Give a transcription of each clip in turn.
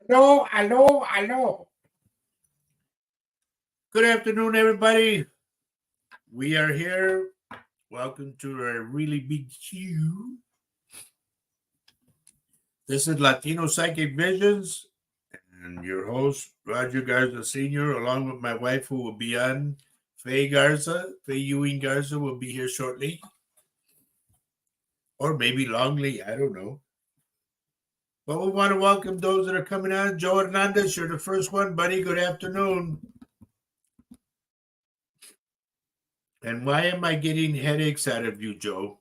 Hello, hello, hello. Good afternoon, everybody. We are here. Welcome to a really big show. This is Latino Psychic Visions, and your host, Roger Garza Sr., along with my wife, who will be on, Faye Garza. Faye Ewing Garza will be here shortly. Or maybe Longley, I don't know. But we want to welcome those that are coming on. Joe Hernandez, you're the first one, buddy. Good afternoon. And why am I getting headaches out of you, Joe?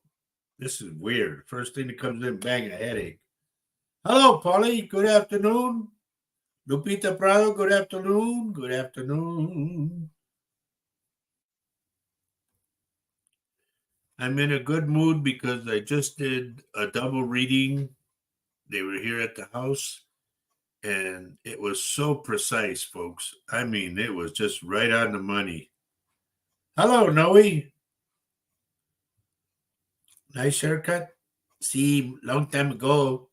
This is weird. First thing that comes in, bang, a headache. Hello, Polly. Good afternoon. Lupita Prado, good afternoon. Good afternoon. I'm in a good mood because I just did a double reading. They were here at the house, and it was so precise, folks. I mean, it was just right on the money. Hello, Noe. Nice haircut. See, long time ago.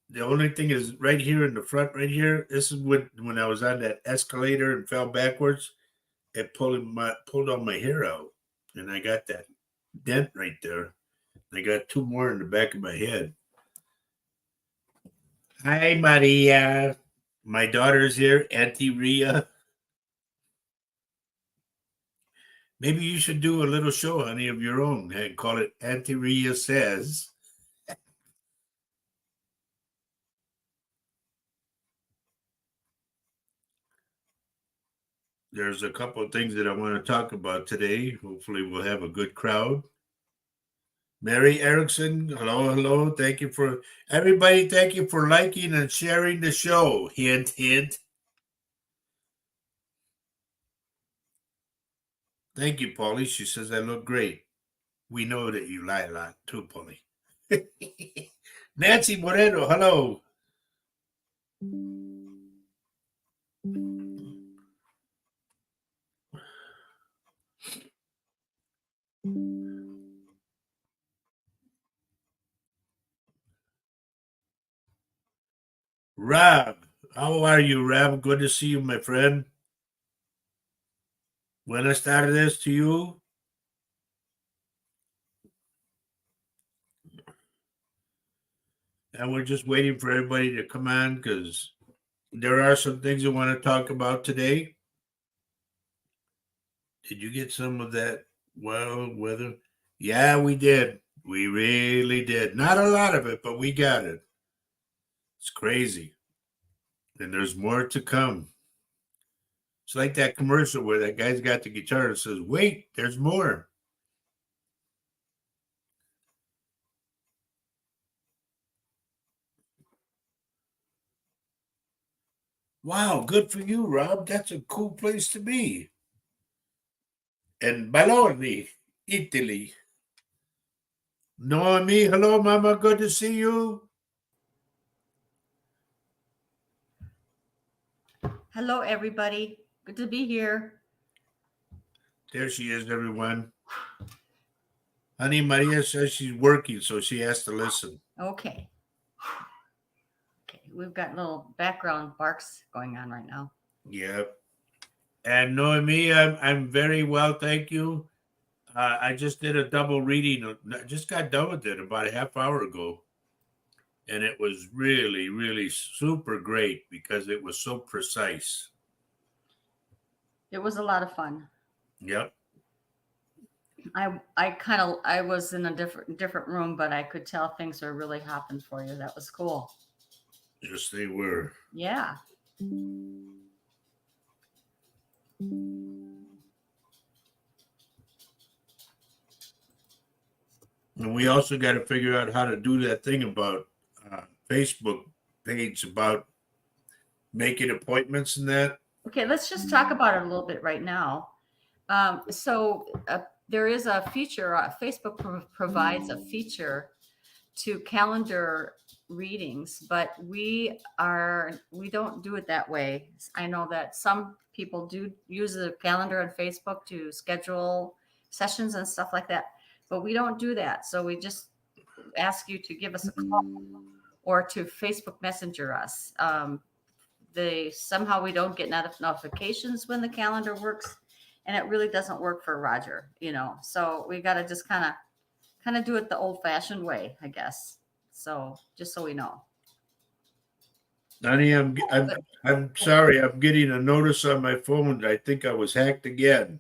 The only thing is right here in the front, right here. This is when I was on that escalator and fell backwards. It pulled all my hair out, and I got that dent right there. I got two more in the back of my head. Hi, Maria. My daughter's here, Auntie Ria. Maybe you should do a little show, honey, of your own and call it Auntie Ria Says. There's a couple of things that I want to talk about today. Hopefully, we'll have a good crowd. Mary Erickson, hello, hello. Thank you for everybody. Thank you for liking and sharing the show. Hint, hint. Thank you, Polly. She says I look great. We know that you lie a lot too, Polly. Nancy Moreno, hello. Rob, how are you, Rob? Good to see you, my friend. Buenas tardes to you. And we're just waiting for everybody to come on because there are some things I want to talk about today. Did you get some of that wild weather? Yeah, we did. We really did. Not a lot of it, but we got it. It's crazy. And there's more to come. It's like that commercial where that guy's got the guitar and says, wait, there's more. Wow, good for you, Rob. That's a cool place to be. And Bologna, Italy. Noemi, hello, Mama. Good to see you. Hello, everybody. Good to be here. There she is, everyone. Honey Maria says she's working, so she has to listen. Okay. Okay, we've got little background barks going on right now. Yep. And Noemi, I'm very well, thank you. I just did a double reading. I just got done with it about a half hour ago. And it was really, really super great because it was so precise. It was a lot of fun. Yep. I was in a different room, but I could tell things were really happening for you. That was cool. Yes, they were. Yeah. And we also got to figure out how to do that thing about Facebook page about making appointments and that. Okay, let's just talk about it a little bit right now. There is a feature, Facebook provides a feature to calendar readings, but we don't do it that way. I know that some people do use the calendar on Facebook to schedule sessions and stuff like that, but we don't do that. So we just ask you to give us a call or to Facebook Messenger us. Somehow we don't get notifications when the calendar works, and it really doesn't work for Roger, so we got to just kind of do it the old fashioned way, I guess. So just so we know. Honey, I'm sorry. I'm getting a notice on my phone. I think I was hacked again.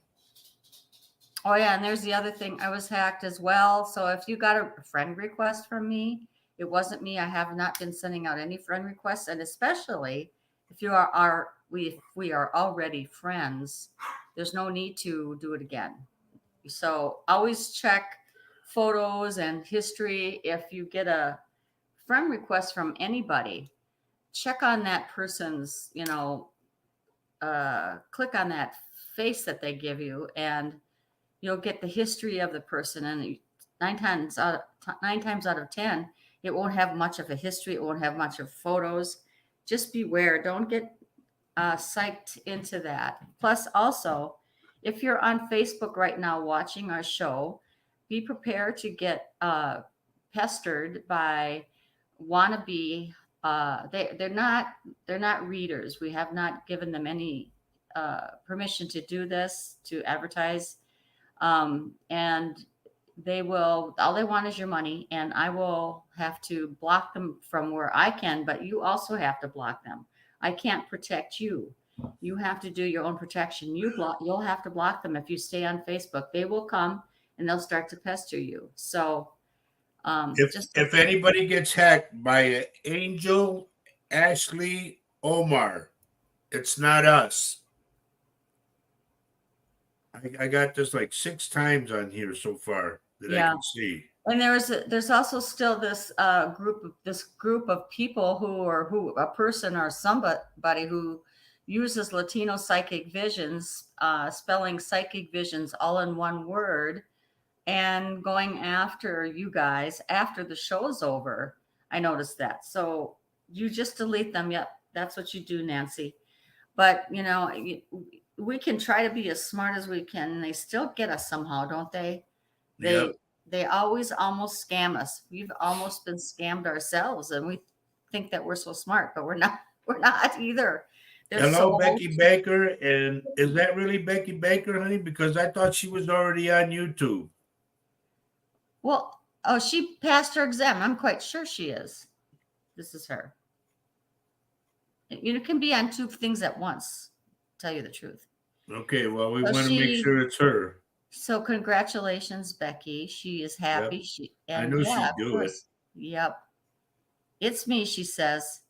Oh yeah, and there's the other thing. I was hacked as well. So if you got a friend request from me, it wasn't me. I have not been sending out any friend requests, and especially if we are already friends, there's no need to do it again. So always check photos and history. If you get a friend request from anybody, check on that person's, click on that face that they give you, and you'll get the history of the person. And nine times out of 10, it won't have much of a history. It won't have much of photos. Just beware. Don't get psyched into that. Plus, also, if you're on Facebook right now watching our show, be prepared to get pestered by wannabe. They're not readers. We have not given them any permission to do this, to advertise, and all they want is your money, and I will have to block them from where I can, but you also have to block them. I can't protect you. You have to do your own protection. You'll have to block them. If you stay on Facebook, they will come and they'll start to pester you. So if anybody gets hacked by Angel Ashley Omar, it's not us. I got this like 6 times on here so far that I can see. And there's also still this group of people who a person or somebody who uses Latino psychic visions, spelling psychic visions all in one word, and going after you guys after the show's over. I noticed that. So you just delete them. Yep, that's what you do, Nancy. But we can try to be as smart as we can, and they still get us somehow, don't they? They always almost scam us. We've almost been scammed ourselves, and we think that we're so smart, but we're not. We're not either. Hello, Becky Baker. And is that really Becky Baker, honey? Because I thought she was already on YouTube. Well, she passed her exam. I'm quite sure she is. This is her. You can be on 2 things at once, tell you the truth. Okay, well, we want to make sure it's her. So congratulations, Becky. She is happy. Yep. I knew she'd do it. Yep. It's me, she says.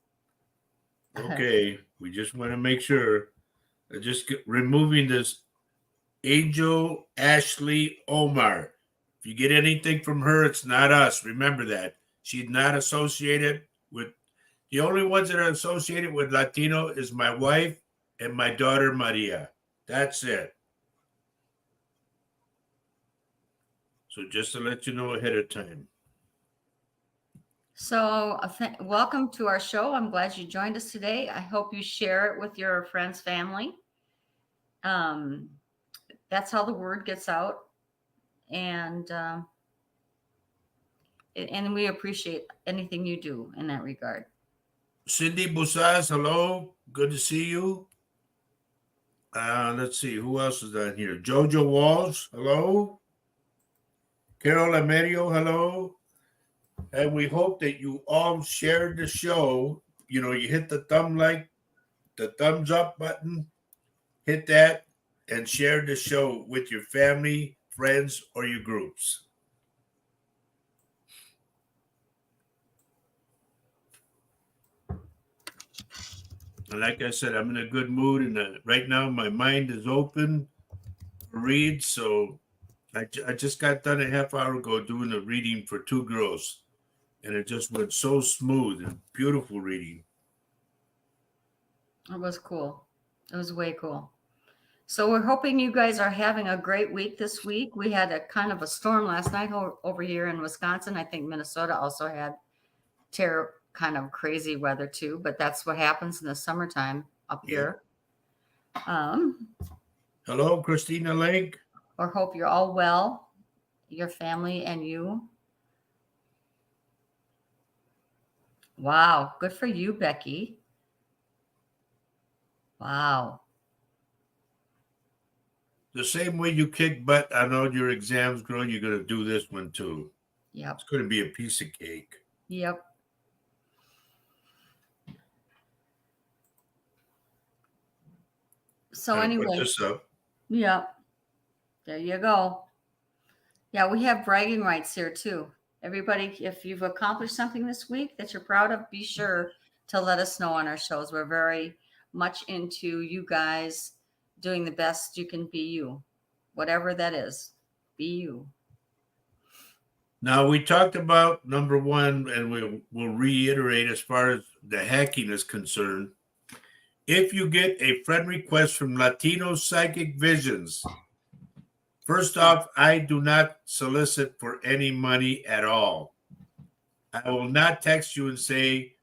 Okay, we just want to make sure. Just removing this Angel Ashley Omar. If you get anything from her, it's not us. Remember that. She's not associated with. The only ones that are associated with Latino is my wife and my daughter, Maria. That's it. So just to let you know ahead of time. So welcome to our show. I'm glad you joined us today. I hope you share it with your friends, family. That's how the word gets out. And we appreciate anything you do in that regard. Cindy Busas, hello. Good to see you. Let's see. Who else is on here? Jojo Walls, hello. Carol Amerio, hello. And we hope that you all shared the show. You hit the thumbs up button, hit that, and share the show with your family, friends, or your groups. And like I said, I'm in a good mood, and right now my mind is open to read. So I just got done a half hour ago doing a reading for 2 girls, and it just went so smooth and beautiful reading. It was cool. It was way cool. So we're hoping you guys are having a great week this week. We had a kind of a storm last night over here in Wisconsin. I think Minnesota also had kind of crazy weather too, but that's what happens in the summertime up here. Hello, Christina Lake. Or hope you're all well, your family and you. Wow. Good for you, Becky. Wow. The same way you kick butt on all your exams, girl, you're going to do this one too. Yep. It's going to be a piece of cake. Yep. So Gotta anyway, put this up. yep. There you go. Yeah, we have bragging rights here too. Everybody, if you've accomplished something this week that you're proud of, be sure to let us know on our shows. We're very much into you guys doing the best you can be you. Whatever that is, be you. Now, we talked about number one, and we'll reiterate as far as the hacking is concerned. If you get a friend request from Latino Psychic Visions, first off, I do not solicit for any money at all. I will not text you and say,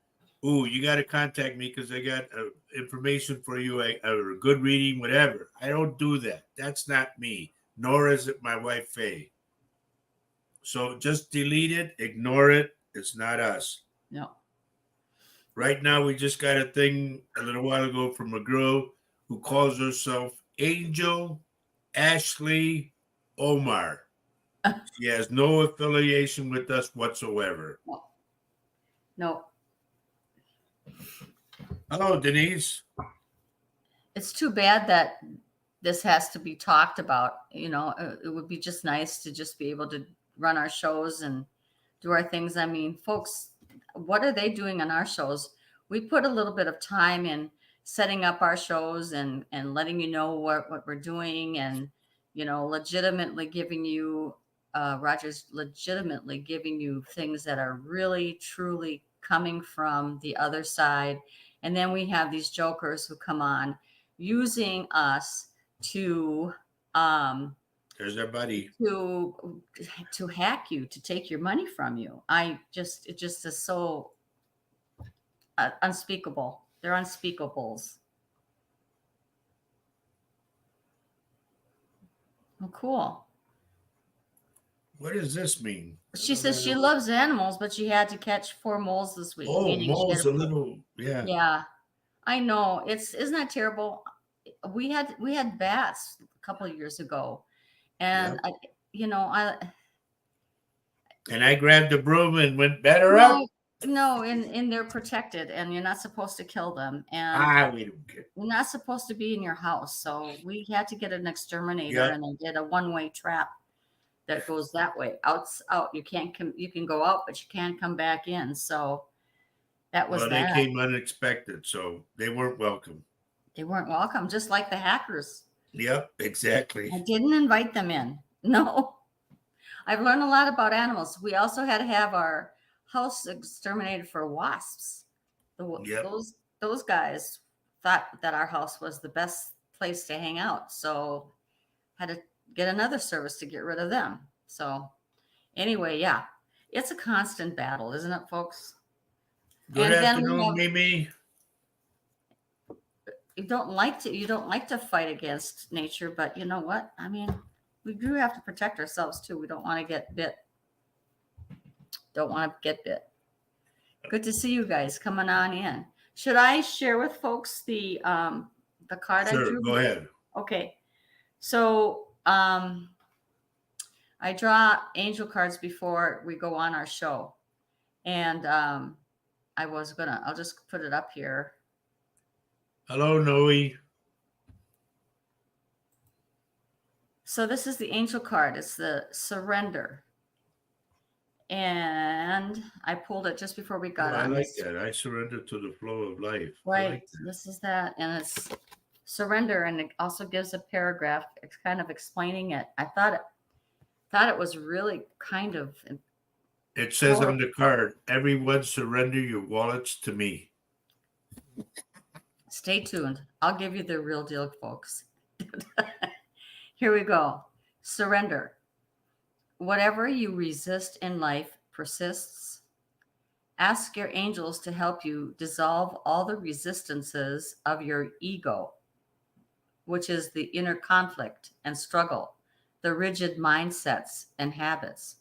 "Ooh, you got to contact me because I got information for you, or a good reading, whatever." I don't do that. That's not me, nor is it my wife, Faye. So just delete it, ignore it. It's not us. No. Right now, we just got a thing a little while ago from a girl who calls herself Angel Ashley Omar. She has no affiliation with us whatsoever. No. Hello, Denise. It's too bad that this has to be talked about. You know, it would be just nice to just be able to run our shows and do our things. I mean, folks, what are they doing on our shows? We put a little bit of time in setting up our shows and letting you know what we're doing, and you know, legitimately giving you Roger's legitimately giving you things that are really truly coming from the other side. And then we have these jokers who come on using us to There's our buddy. to hack you, to take your money from you. It just is so unspeakable. They're unspeakables. Oh, cool. What does this mean? She says she loves animals, but she had to catch 4 moles this week. Oh, meaning she had mole's to a little, yeah. Yeah, I know. Isn't that terrible? We had bats a couple of years ago, and And I grabbed the broom and went better up. No, and they're protected, and you're not supposed to kill them, and We don't care. you're not supposed to be in your house. So we had to get an exterminator, and they did a one-way trap that goes that way. Out. You can't come. You can go out, but you can't come back in. So that was They came unexpected, so they weren't welcome. They weren't welcome, just like the hackers. Yep, exactly. I didn't invite them in. No. I've learned a lot about animals. We also had to have our house exterminated for wasps. Those guys thought that our house was the best place to hang out, so had to get another service to get rid of them. So anyway, yeah, it's a constant battle, isn't it, folks? Good afternoon, Mimi. You don't like to fight against nature, but you know what? I mean, we do have to protect ourselves too. We don't want to get bit. Good to see you guys coming on in. Should I share with folks the card I drew? Sure, go ahead. Okay. So I draw angel cards before we go on our show. And I'll just put it up here. Hello, Noe. So this is the angel card. It's the surrender. And I pulled it just before we got on. I like that. I surrender to the flow of life. Right. This is that. And it's surrender. And it also gives a paragraph. It's kind of explaining it. I thought it was really kind of. It says on the card, everyone surrender your wallets to me. Stay tuned. I'll give you the real deal, folks. Here we go. Surrender. Whatever you resist in life persists. Ask your angels to help you dissolve all the resistances of your ego, which is the inner conflict and struggle, the rigid mindsets and habits,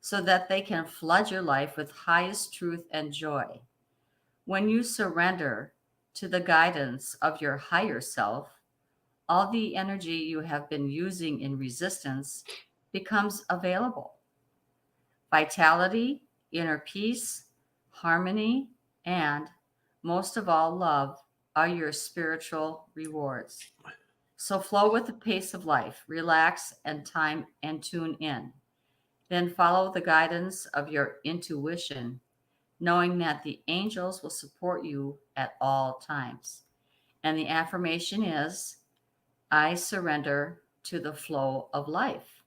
so that they can flood your life with highest truth and joy. When you surrender to the guidance of your higher self, all the energy you have been using in resistance becomes available. Vitality, inner peace, harmony, and most of all, love are your spiritual rewards. So flow with the pace of life, relax and time and tune in. Then follow the guidance of your intuition, knowing that the angels will support you at all times. And the affirmation is, I surrender to the flow of life.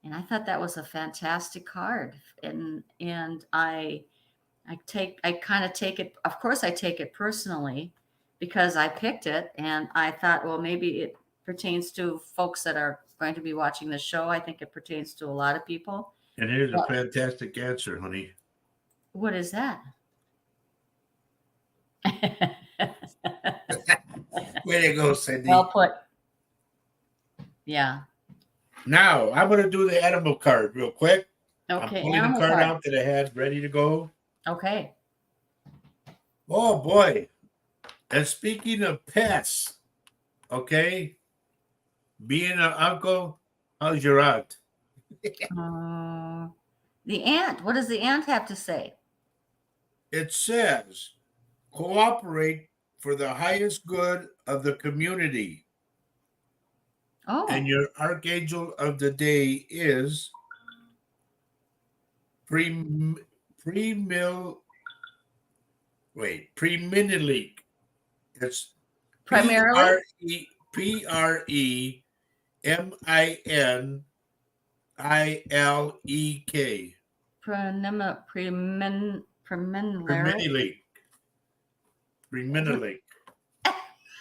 And I thought that was a fantastic card. And I kind of take it, of course I take it personally because I picked it and I thought, well, maybe it pertains to folks that are going to be watching the show. I think it pertains to a lot of people. And here's a fantastic answer, honey. What is that? Way to go, Cindy. Well put. Yeah. Now, I'm going to do the animal card real quick. Okay. I'm pulling the card out that I had ready to go. Okay. Oh, boy. And speaking of pets, okay, being an uncle, how's your aunt? The ant. What does the ant have to say? It says, cooperate for the highest good of the community. Oh. And your archangel of the day is Preminilik. It's primarily Preminilek. Preminilek.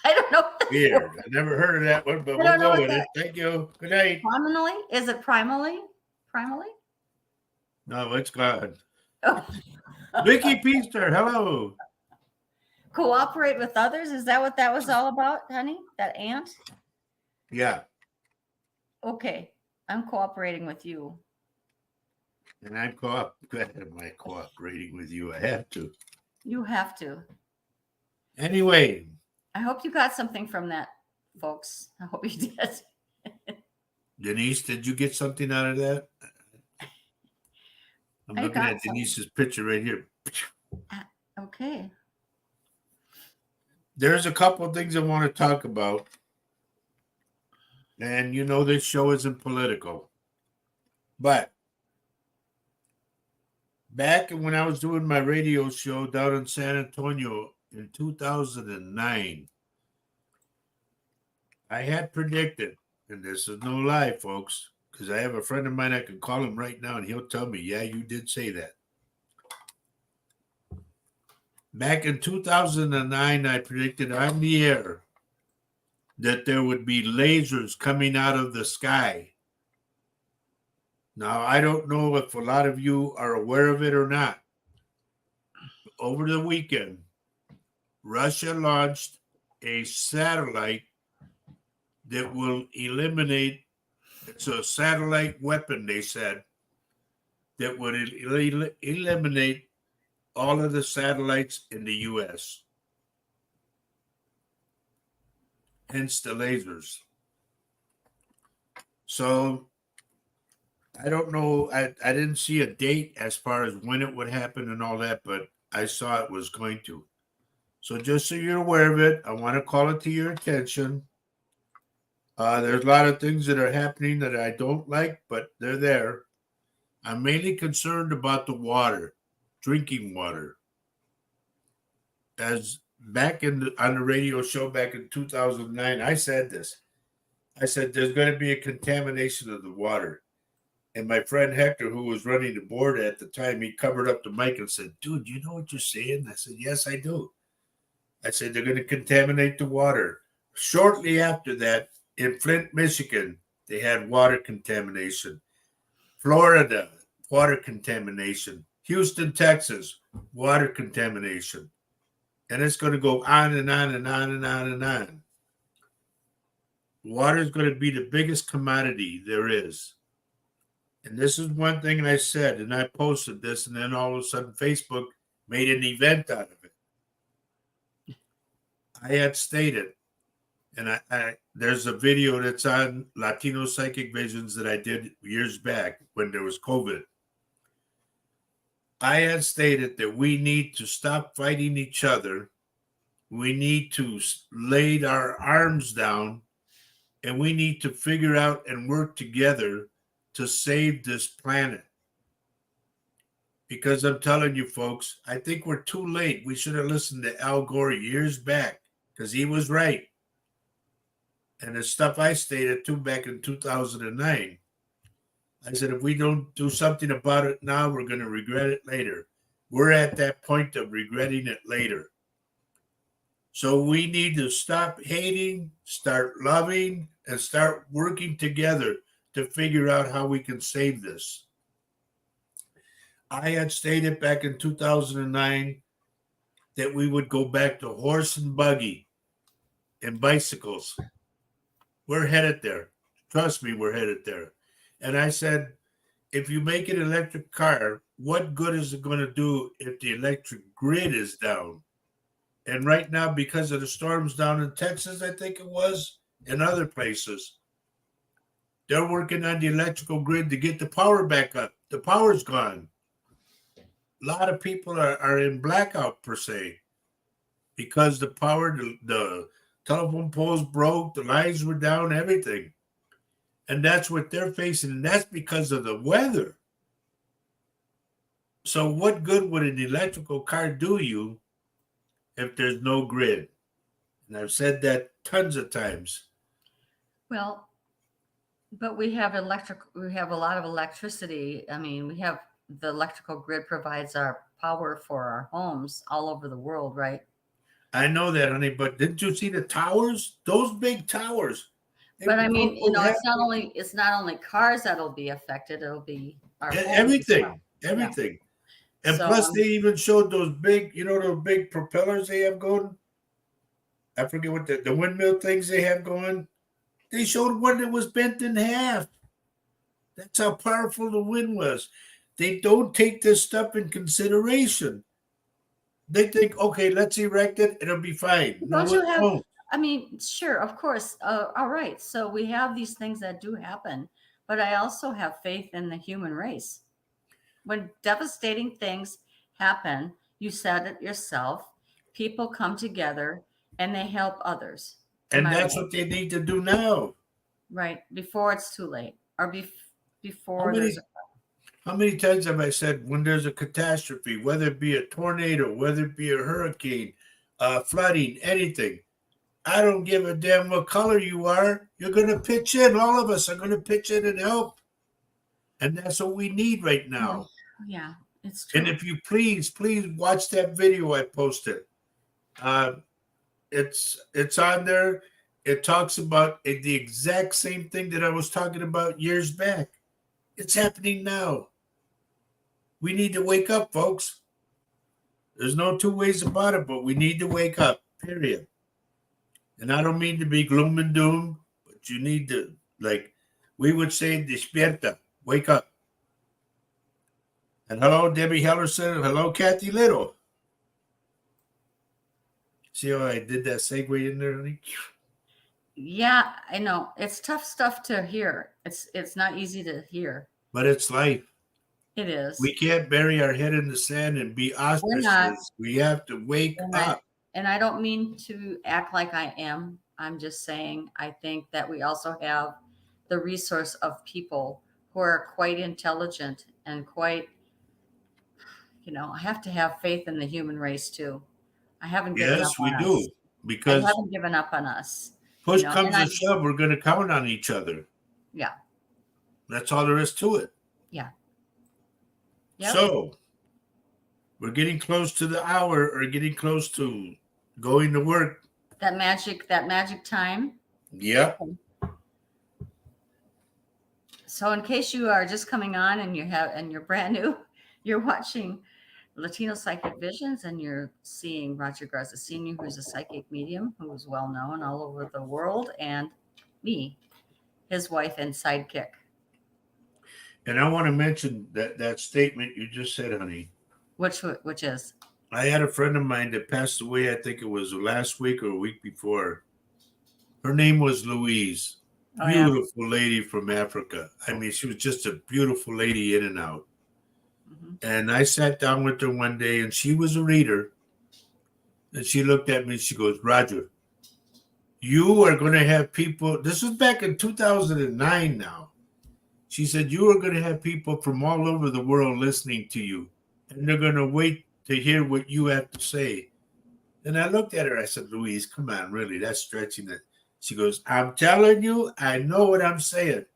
I don't know. Weird. I never heard of that one, but we'll go with it. Thank you. Good night. Primally? Is it primally? No, it's gone. Oh. Vicky Peaster, hello. Cooperate with others? Is that what that was all about, honey? That ant? Yeah. Okay. I'm cooperating with you. And I'm cooperating with you. I have to. You have to. Anyway. I hope you got something from that, folks. I hope you did. Denise, did you get something out of that? I'm looking at Denise's picture right here. Okay. There's a couple of things I want to talk about. And you know this show isn't political. But back when I was doing my radio show down in San Antonio in 2009, I had predicted, and this is no lie, folks, because I have a friend of mine, I can call him right now and he'll tell me, yeah, you did say that. Back in 2009, I predicted on the air that there would be lasers coming out of the sky. Now, I don't know if a lot of you are aware of it or not. Over the weekend, Russia launched a satellite that will eliminate, it's a satellite weapon, they said, that would eliminate all of the satellites in the U.S. Hence the lasers. So I don't know. I didn't see a date as far as when it would happen and all that, but I saw it was going to. So just so you're aware of it, I want to call it to your attention. There's a lot of things that are happening that I don't like, but they're there. I'm mainly concerned about the water, drinking water. As back on the radio show back in 2009, I said this. I said there's going to be a contamination of the water. And my friend Hector, who was running the board at the time, he covered up the mic and said, dude, you know what you're saying? I said, yes, I do. I said, they're going to contaminate the water. Shortly after that, in Flint, Michigan, they had water contamination. Florida, water contamination. Houston, Texas, water contamination. And it's going to go on and on and on and on and on. Water is going to be the biggest commodity there is. And this is one thing I said, and I posted this, and then all of a sudden Facebook made an event out of it. I had stated, and I there's a video that's on Latino Psychic Visions that I did years back when there was COVID. I had stated that we need to stop fighting each other. We need to lay our arms down, and we need to figure out and work together to save this planet. Because I'm telling you, folks, I think we're too late. We should have listened to Al Gore years back because he was right. And the stuff I stated too back in 2009, I said, if we don't do something about it now, we're going to regret it later. We're at that point of regretting it later. So we need to stop hating, start loving, and start working together to figure out how we can save this. I had stated back in 2009 that we would go back to horse and buggy and bicycles. We're headed there. Trust me, we're headed there. And I said, if you make an electric car, what good is it going to do if the electric grid is down? And right now, because of the storms down in Texas, I think it was, and other places, they're working on the electrical grid to get the power back up. The power's gone. A lot of people are in blackout, per se, because the power, the telephone poles broke, the lines were down, everything. And that's what they're facing, and that's because of the weather. So what good would an electrical car do you if there's no grid? And I've said that tons of times. Well, but we have a lot of electricity. I mean, we have the electrical grid provides our power for our homes all over the world, right? I know that, honey, but didn't you see the towers? Those big towers. But I mean, it's not only cars that'll be affected, it'll be our homes as everything, well. everything. And So, plus they even showed those big, those big propellers they have going. I forget what the windmill things they have going. They showed one that was bent in half. That's how powerful the wind was. They don't take this stuff in consideration. They think, okay, let's erect it, it'll be fine. No, don't you it have? won't. I mean, sure, of course. All right. So we have these things that do happen, but I also have faith in the human race. When devastating things happen, you said it yourself, people come together and they help others. And that's what they need to do now. Right. Before it's too late or before How many times have I said when there's a catastrophe, whether it be a tornado, whether it be a hurricane, flooding, anything, I don't give a damn what color you are. You're going to pitch in. All of us are going to pitch in and help. And that's what we need right now. Yeah, it's true. And if you please watch that video I posted. It's on there. It talks about the exact same thing that I was talking about years back. It's happening now. We need to wake up, folks. There's no two ways about it, but we need to wake up, period. And I don't mean to be gloom and doom, but you need to, like we would say, despierta, wake up. And hello, Debbie Hellerson. Hello, Kathy Little. See how I did that segue in there, honey? Yeah, I know. It's tough stuff to hear. It's not easy to hear. But it's life. It is. We can't bury our head in the sand and be ostriches. We have to wake up. And I don't mean to act like I am. I'm just saying I think that we also have the resource of people who are quite intelligent and quite, I have to have faith in the human race too. I haven't given up on us. Yes, we do. Because I haven't given up on us. Push comes to shove, we're going to count on each other. Yeah. That's all there is to it. Yeah. Yep. So we're getting close to the hour or getting close to going to work. That magic time. Yep. So in case you are just coming on and you're brand new, you're watching Latino Psychic Visions and you're seeing Roger Garza Sr., who's a psychic medium who is well known all over the world, and me, his wife and sidekick. And I want to mention that statement you just said, honey. Which is? I had a friend of mine that passed away. I think it was last week or a week before. Her name was Louise. Oh yeah. Beautiful lady from Africa. I mean, she was just a beautiful lady in and out. Mhm. And I sat down with her one day, and she was a reader. And she looked at me and she goes, Roger, you are going to have people. This was back in 2009 now. She said, you are going to have people from all over the world listening to you. And they're going to wait to hear what you have to say. And I looked at her. I said, Louise, come on, really, that's stretching it. She goes, I'm telling you, I know what I'm saying.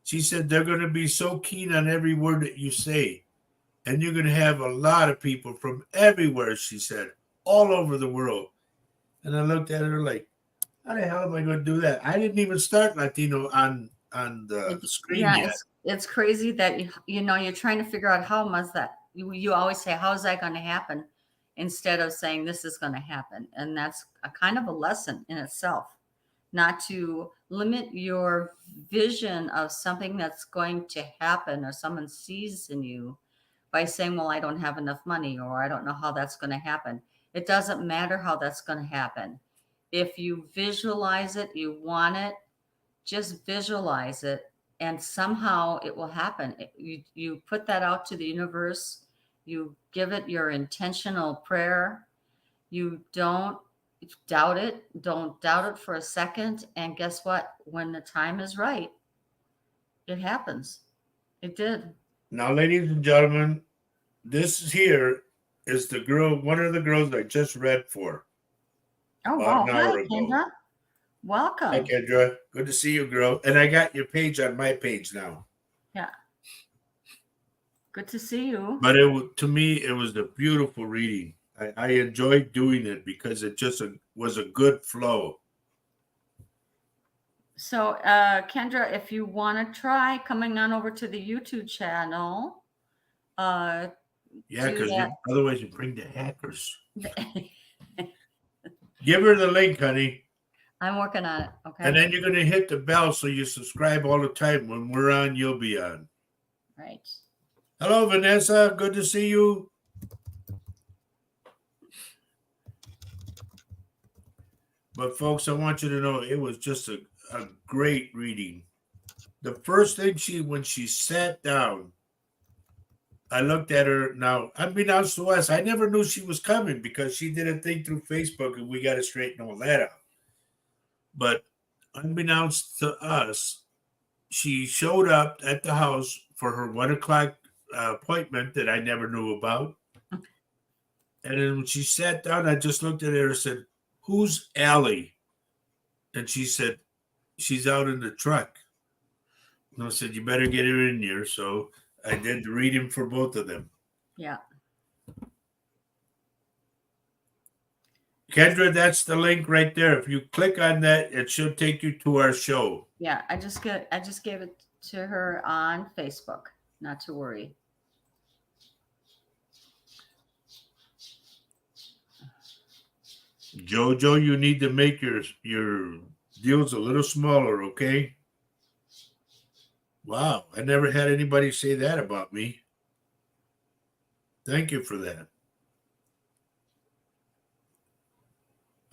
She said, they're going to be so keen on every word that you say. And you're going to have a lot of people from everywhere, she said, all over the world. And I looked at her like, how the hell am I going to do that? I didn't even start Latino on the screen Yeah, yet. it's crazy that you're trying to figure out how much that you always say, how is that going to happen, instead of saying this is going to happen. And that's a kind of a lesson in itself, not to limit your vision of something that's going to happen or someone sees in you by saying, well, I don't have enough money, or I don't know how that's going to happen. It doesn't matter how that's going to happen. If you visualize it, you want it, just visualize it, and somehow it will happen. You put that out to the universe, you give it your intentional prayer, you don't doubt it, don't doubt it for a second, and guess what? When the time is right, it happens. It did. Now, ladies and gentlemen, this here is the girl, one of the girls I just read for Oh about wow. an Hi hour ago. Kendra, Hi, welcome. Kendra. Good to see you, girl. And I got your page on my page now. Yeah, good to see you. But to me, it was a beautiful reading. I enjoyed doing it because it just was a good flow. So Kendra, if you want to try coming on over to the YouTube channel, Yeah, do because that. otherwise you bring the hackers. Give her the link, honey. I'm working on it. Okay. And then you're going to hit the bell so you subscribe all the time. When we're on, you'll be on. Right. Hello, Vanessa. Good to see you. But, folks, I want you to know it was just a great reading. The first thing when she sat down, I looked at her. Now, unbeknownst to us, I never knew she was coming because she did a thing through Facebook and we got to straighten all that out. But unbeknownst to us, she showed up at the house for her 1:00 appointment that I never knew about. And then when she sat down, I just looked at her and said, who's Allie? And she said, she's out in the truck. And I said, you better get her in here. So I did the reading for both of them. Yeah. Kendra, that's the link right there. If you click on that, it should take you to our show. Yeah. I just gave it to her on Facebook. Not to worry. Jojo, you need to make your deals a little smaller, okay? Wow, I never had anybody say that about me. Thank you for that.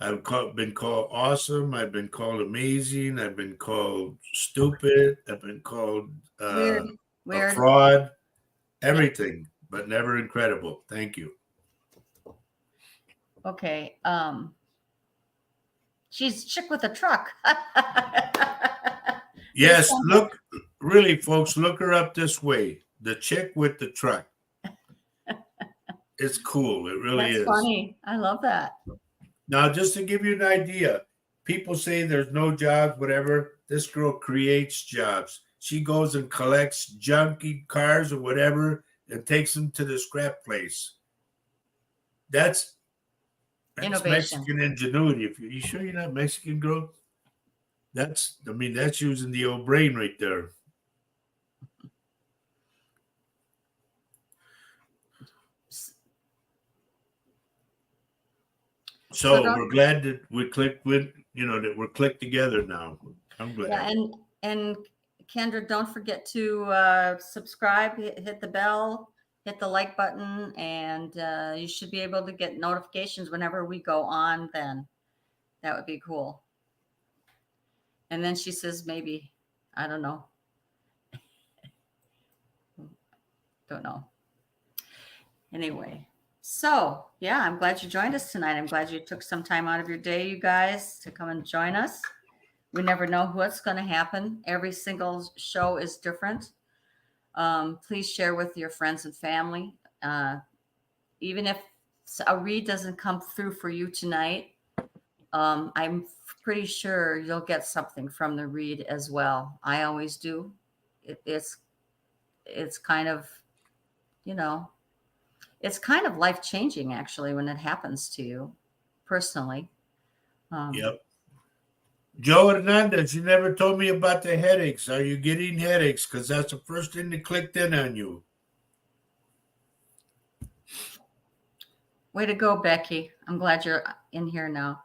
I've been called awesome. I've been called amazing. I've been called stupid. I've been called Weird. a fraud. Everything, but never incredible. Thank you. Okay. She's chick with a truck. Yes, look, really, folks, look her up this way. The chick with the truck. It's cool. It really is. That's funny. I love that. Now, just to give you an idea, people say there's no jobs, whatever. This girl creates jobs. She goes and collects junky cars or whatever and takes them to the scrap place. That's Innovation. Mexican ingenuity. If you sure you're not Mexican, girl? That's using the old brain right there. So we're glad that we clicked with, that we're clicked together now. I'm glad. Yeah, and Kendra, don't forget to subscribe, hit the bell, hit the like button, and you should be able to get notifications whenever we go on. Then that would be cool. And then she says, maybe, I don't know. Don't know. Anyway, so yeah, I'm glad you joined us tonight. I'm glad you took some time out of your day, you guys, to come and join us. We never know what's going to happen. Every single show is different. Please share with your friends and family. Even if a read doesn't come through for you tonight, I'm pretty sure you'll get something from the read as well. I always do. It's kind of, it's kind of life-changing actually when it happens to you personally. Yep. Joe Hernandez, you never told me about the headaches. Are you getting headaches? Because that's the first thing that clicked in on you. Way to go, Becky. I'm glad you're in here now.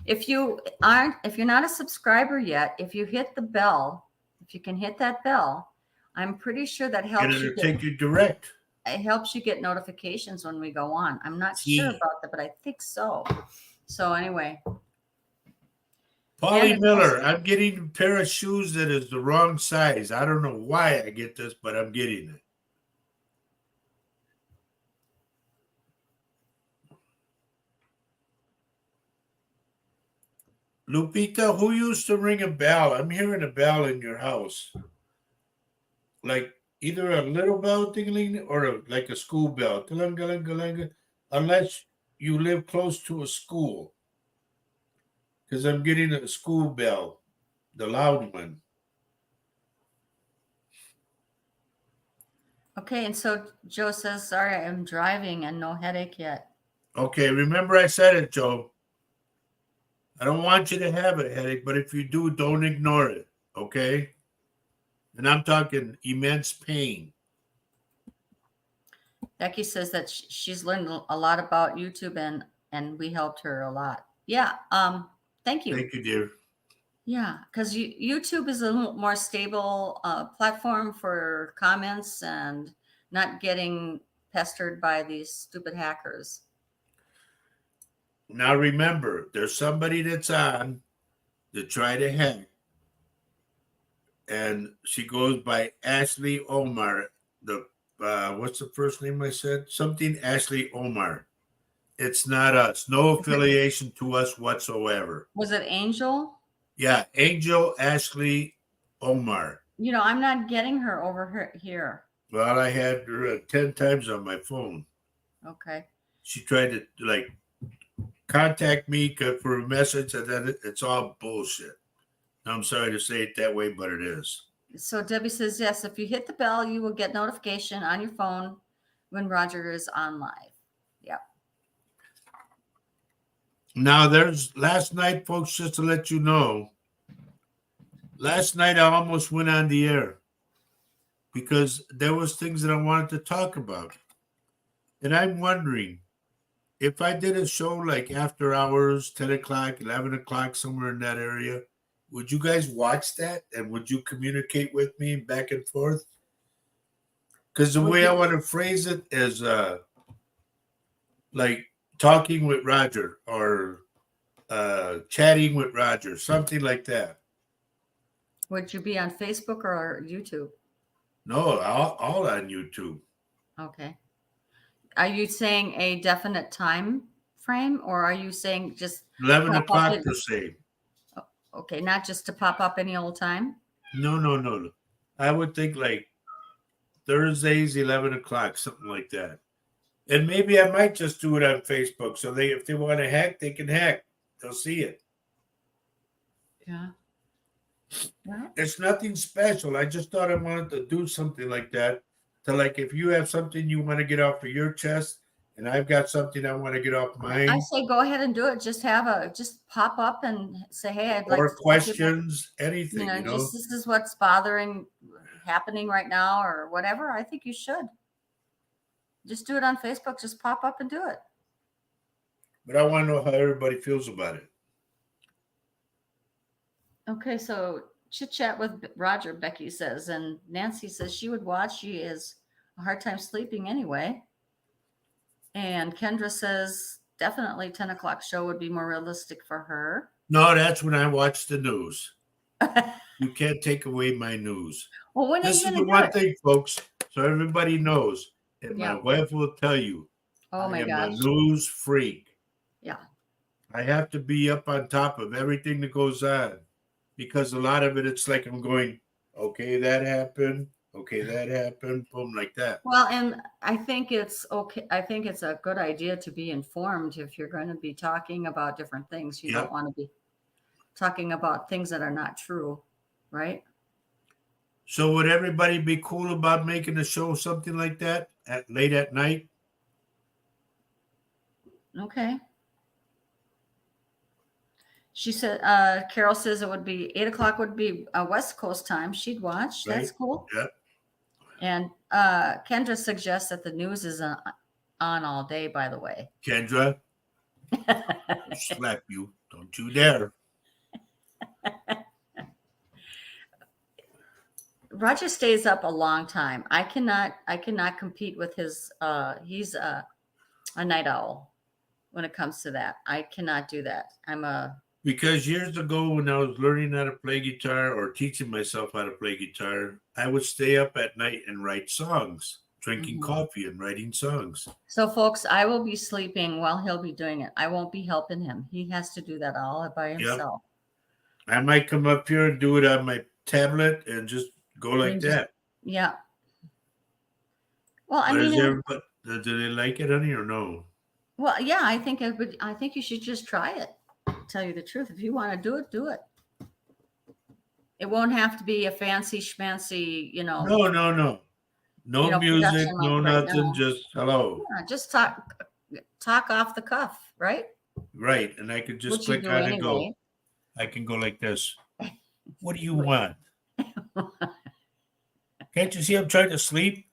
If you're not a subscriber yet, if you hit the bell, if you can hit that bell, I'm pretty sure that helps And you. it'll take you direct. It helps you get notifications when we go on. I'm not sure about that, but I think so. So anyway. Polly Miller, I'm getting a pair of shoes that is the wrong size. I don't know why I get this, but I'm getting it. Lupita, who used to ring a bell? I'm hearing a bell in your house. Like either a little bell tingling or like a school bell. Unless you live close to a school. Because I'm getting a school bell, the loud one. Okay, and so Joe says, sorry, I'm driving and no headache yet. Okay, remember I said it, Joe. I don't want you to have a headache, but if you do, don't ignore it, okay? And I'm talking immense pain. Becky says that she's learned a lot about YouTube and we helped her a lot. Yeah, thank you. Thank you, dear. Yeah, because YouTube is a little more stable platform for comments and not getting pestered by these stupid hackers. Now remember, there's somebody that's on to try to hack. And she goes by Ashley Omar. What's the first name I said? Something Ashley Omar. It's not us. No affiliation to us whatsoever. Was it Angel? Yeah, Angel Ashley Omar. I'm not getting her over here. Well, I had her 10 times on my phone. Okay. She tried to contact me for a message, and then it's all bullshit. I'm sorry to say it that way, but it is. So Debbie says, yes, if you hit the bell, you will get notification on your phone when Roger is on live. Yep. Now, last night, folks, just to let you know, last night I almost went on the air because there was things that I wanted to talk about. And I'm wondering, if I did a show like after hours, 10 o'clock, 11 o'clock, somewhere in that area, would you guys watch that? And would you communicate with me back and forth? Because the way I want to phrase it is like talking with Roger or chatting with Roger, something like that. Would you be on Facebook or YouTube? No, all on YouTube. Okay. Are you saying a definite time frame, or are you saying just 11 o'clock per se? Okay, not just to pop up any old time? No. I would think like Thursdays, 11 o'clock, something like that. And maybe I might just do it on Facebook. So if they want to hack, they can hack. They'll see it. Yeah. Well, it's nothing special. I just thought I wanted to do something like that. To if you have something you want to get off of your chest, and I've got something I want to get off mine. I say go ahead and do it. Just just pop up and say, hey, I'd like or to questions, anything. Just this is what's happening right now, or whatever. I think you should. Just do it on Facebook. Just pop up and do it. But I want to know how everybody feels about it. Okay, so chit chat with Roger, Becky says, and Nancy says she would watch. She is a hard time sleeping anyway. And Kendra says definitely 10 o'clock show would be more realistic for her. No, that's when I watch the news. You can't take away my news. Well, when are This you is going the to do one it? thing, folks, so everybody knows, and my Yeah. wife will tell you, Oh I my am gosh. a news freak. Yeah. I have to be up on top of everything that goes on because a lot of it, it's like I'm going, okay, that happened. Okay, that happened. Boom, like that. Well, and I think it's okay. I think it's a good idea to be informed if you're going to be talking about different things. You Yep. don't want to be talking about things that are not true, right? So would everybody be cool about making a show something like that at late at night? Okay. She said, Carol says it would be 8 o'clock would be West Coast time. She'd watch. That's Right. cool. Yep. And Kendra suggests that the news is on all day, by the way. Kendra, I'll slap you. Don't you dare. Roger stays up a long time. I cannot compete with his he's a night owl when it comes to that. I cannot do that. Because years ago when I was learning how to play guitar or teaching myself how to play guitar, I would stay up at night and write songs, drinking coffee and writing songs. So folks, I will be sleeping while he'll be doing it. I won't be helping him. He has to do that all by himself. I might come up here and do it on my tablet and just go like that. Yeah. Well, do they like it, honey, or no? Well, yeah, I think I think you should just try it. Tell you the truth. If you want to do it, do it. It won't have to be a fancy schmancy, No. No music, no nothing, just hello. Yeah, just talk off the cuff, right? Right. And I could just click on and go. I can go like this. What do you want? Can't you see I'm trying to sleep?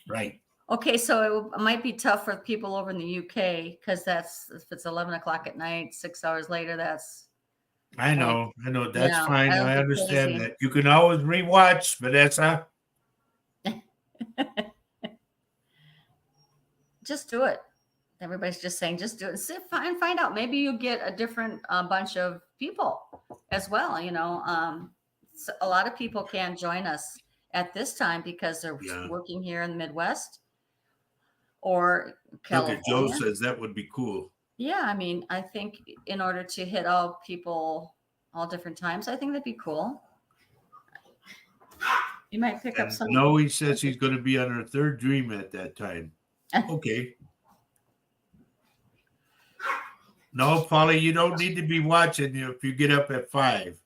Right. Okay, so it might be tough for people over in the UK because if it's 11 o'clock at night, 6 hours later, that's. I know. That's fine. I understand that. You can always rewatch, Vanessa. Just do it. Everybody's just saying, just do it. Find out. Maybe you get a different bunch of people as well. So a lot of people can't join us at this time because they're working here in the Midwest or California. Joe says that would be cool. Yeah, I mean, I think in order to hit all people all different times, I think that'd be cool. You might pick up some. No, he says he's going to be on her third dream at that time. Okay. No, Polly, you don't need to be watching if you get up at 5.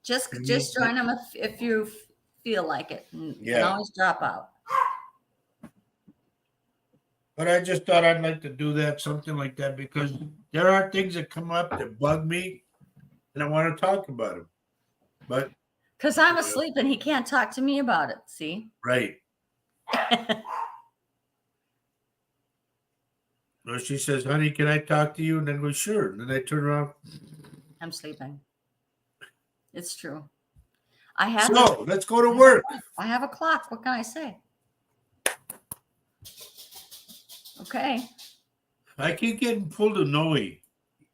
Just join them if you feel like it. You can always drop out. But I just thought I'd like to do that, something like that, because there are things that come up that bug me, and I want to talk about them. But because I'm asleep and he can't talk to me about it. See? Right. Well, she says, honey, can I talk to you? And then I go, sure. And then I turn around. I'm sleeping. It's true. Let's go to work. I have a clock. What can I say? Okay. I keep getting pulled to Noe.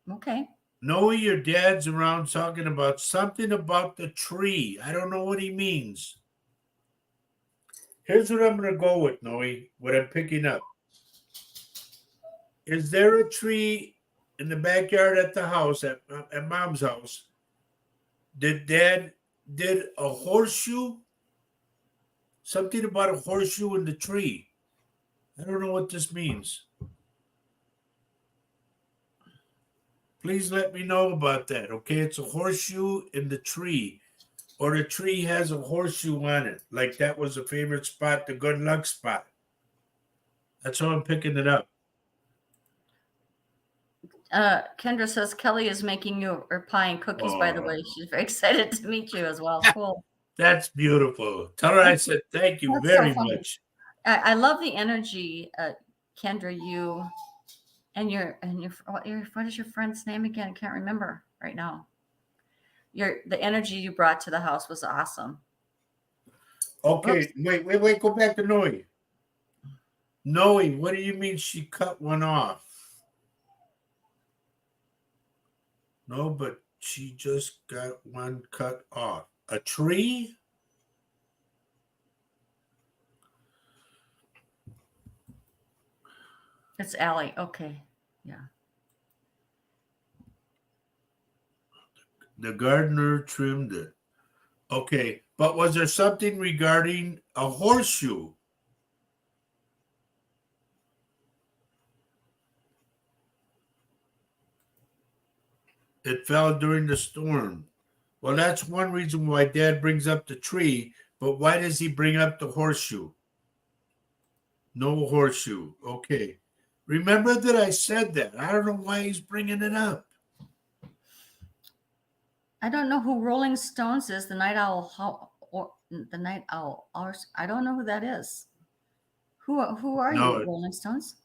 Okay. Noe, your dad's around talking about something about the tree. I don't know what he means. Here's what I'm going to go with, Noe, what I'm picking up. Is there a tree in the backyard at the house, at Mom's house, that Dad did a horseshoe? Something about a horseshoe in the tree. I don't know what this means. Please let me know about that, okay? It's a horseshoe in the tree, or the tree has a horseshoe on it, like that was a favorite spot, the good luck spot. That's how I'm picking it up. Kendra says Kelly is making you pie and cookies, by the way. She's very excited to meet you as well. Cool. That's beautiful. Tell her I said thank you very much. I love the energy, Kendra, you and your what is your friend's name again? I can't remember right now. The energy you brought to the house was awesome. Okay, wait. Go back to Noe. Noe, what do you mean she cut one off? No, but she just got one cut off. A tree? It's Allie. Okay. Yeah. The gardener trimmed it. Okay, but was there something regarding a horseshoe? It fell during the storm. Well, that's one reason why Dad brings up the tree, but why does he bring up the horseshoe? No horseshoe. Okay. Remember that I said that. I don't know why he's bringing it up. I don't know who Rolling Stones is. The Night Owl. Or the Night Owl. I don't know who that is. Who are No, you, Rolling Stones?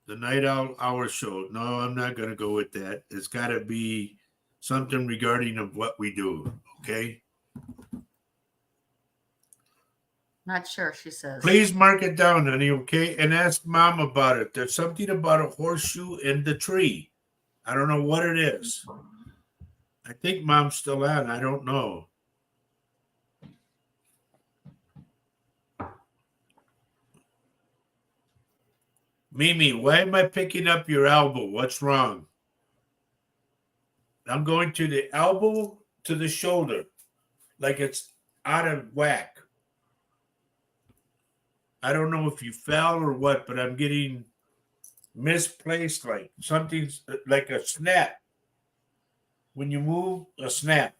the Night Owl Hour Show. No, I'm not going to go with that. It's got to be something regarding of what we do. Okay. Not sure, she says. Please mark it down, honey. Okay, and ask Mom about it. There's something about a horseshoe in the tree. I don't know what it is. I think Mom's still on. I don't know. Mimi, why am I picking up your elbow? What's wrong? I'm going to the elbow to the shoulder, like it's out of whack. I don't know if you fell or what, but I'm getting misplaced, like something's like a snap. When you move, a snap.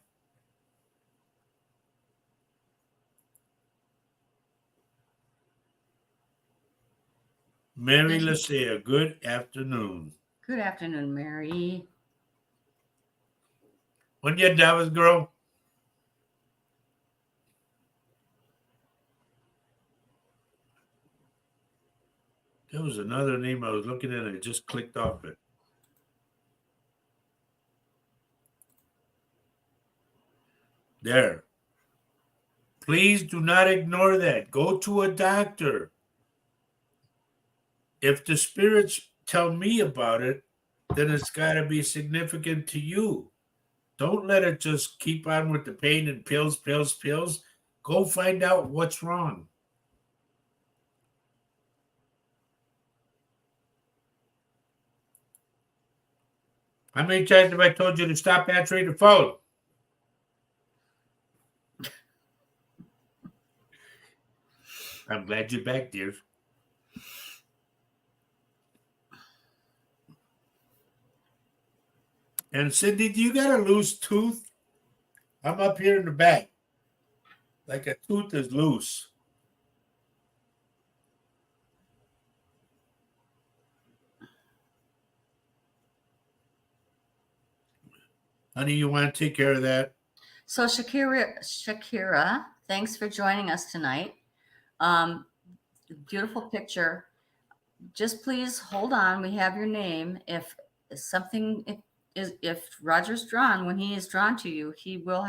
Mary Lasea, good afternoon. Good afternoon, Mary. When you Dallas girl? There was another name I was looking at and I just clicked off it. There. Please do not ignore that. Go to a doctor. If the spirits tell me about it, then it's got to be significant to you. Don't let it just keep on with the pain and pills. Go find out what's wrong. How many times have I told you to stop answering the phone? I'm glad you're back, dear. And Cindy, do you got a loose tooth? I'm up here in the back. Like a tooth is loose. Honey, you want to take care of that? So Shakira, thanks for joining us tonight. Beautiful picture. Just please hold on. We have your name. If Roger's drawn, when he is drawn to you, he will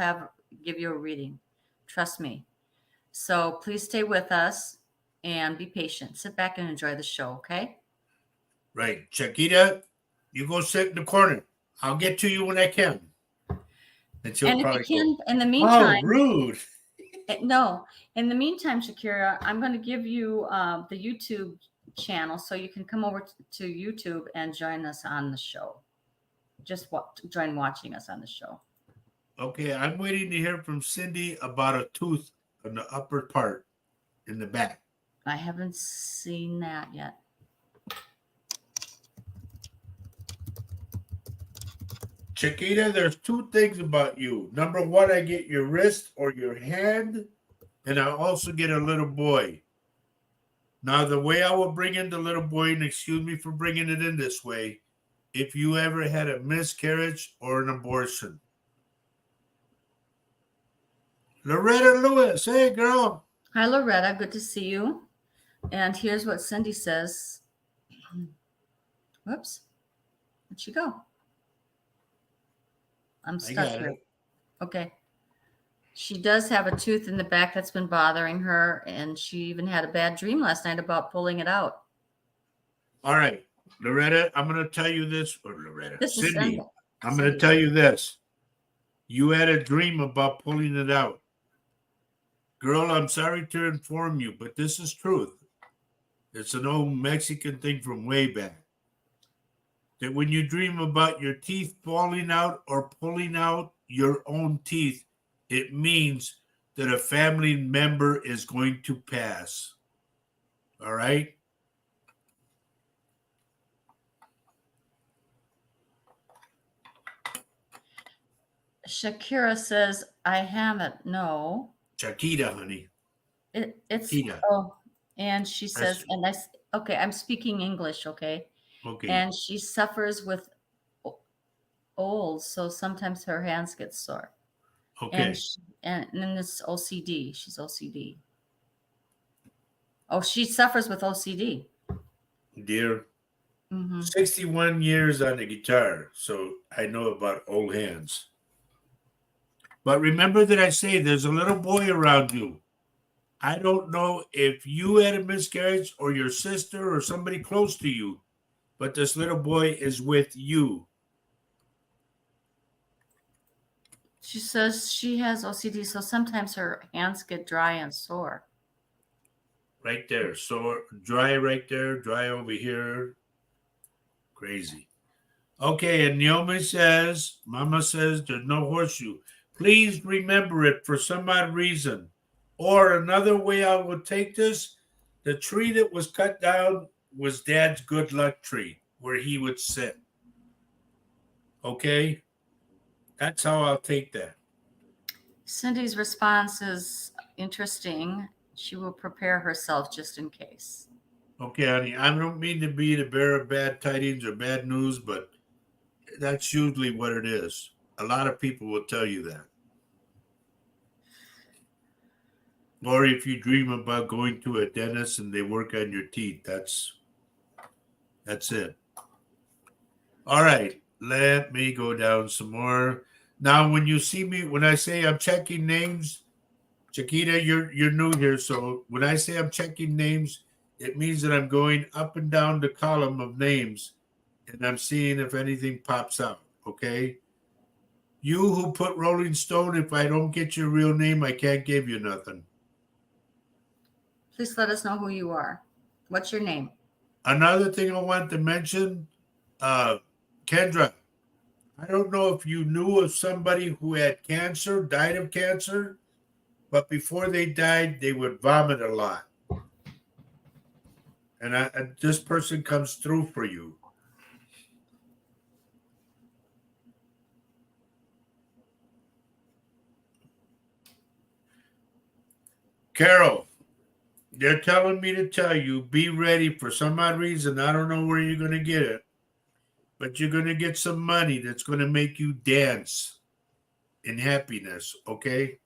give you a reading. Trust me. So please stay with us and be patient. Sit back and enjoy the show, okay? Right. Chiquita, you go sit in the corner. I'll get to you when I can. And if you can, in the Oh, meantime, rude. No, in the meantime, Shakira, I'm going to give you the YouTube channel so you can come over to YouTube and join us on the show. Just join watching us on the show. Okay, I'm waiting to hear from Cindy about a tooth on the upper part in the back. I haven't seen that yet. Chiquita, there's two things about you. Number one, I get your wrist or your hand, and I also get a little boy. Now, the way I will bring in the little boy, and excuse me for bringing it in this way, if you ever had a miscarriage or an abortion. Loretta Lewis, hey girl. Hi, Loretta. Good to see you. And here's what Cindy says. Whoops. Where'd she go? I'm stuck here. Okay. She does have a tooth in the back that's been bothering her, and she even had a bad dream last night about pulling it out. All right, Loretta, I'm going to tell you this, or This is Cindy, I'm going to Cindy. tell you this. You had a dream about pulling it out. Girl, I'm sorry to inform you, but this is truth. It's an old Mexican thing from way back. That when you dream about your teeth falling out or pulling out your own teeth, it means that a family member is going to pass. All right? Shakira says, I haven't. No. Chiquita, honey. It's Chiquita. oh, and she says, and okay, I'm speaking English, okay? Okay. And she suffers with old, so sometimes her hands get sore. Okay. And then this OCD. She's OCD. Oh, she suffers with OCD. Dear, Mm-hmm. 61 years on the guitar, so I know about old hands. But remember that I say there's a little boy around you. I don't know if you had a miscarriage or your sister or somebody close to you, but this little boy is with you. She says she has OCD, so sometimes her hands get dry and sore. Right there. So dry right there, dry over here. Crazy. Okay, and Naomi says, Mama says there's no horseshoe. Please remember it for some odd reason. Or another way I would take this, the tree that was cut down was Dad's good luck tree where he would sit. Okay? That's how I'll take that. Cindy's response is interesting. She will prepare herself just in case. Okay, honey, I don't mean to be the bearer of bad tidings or bad news, but that's usually what it is. A lot of people will tell you that. Or if you dream about going to a dentist and they work on your teeth, that's it. All right, let me go down some more. Now, when you see me, when I say I'm checking names, Chiquita, you're new here, so when I say I'm checking names, it means that I'm going up and down the column of names, and I'm seeing if anything pops out. Okay. You who put Rolling Stone, if I don't get your real name, I can't give you nothing. Please let us know who you are. What's your name? Another thing I want to mention, Kendra, I don't know if you knew of somebody who had cancer, died of cancer, but before they died, they would vomit a lot. And this person comes through for you. Carol, they're telling me to tell you, be ready for some odd reason. I don't know where you're going to get it, but you're going to get some money that's going to make you dance in happiness, okay?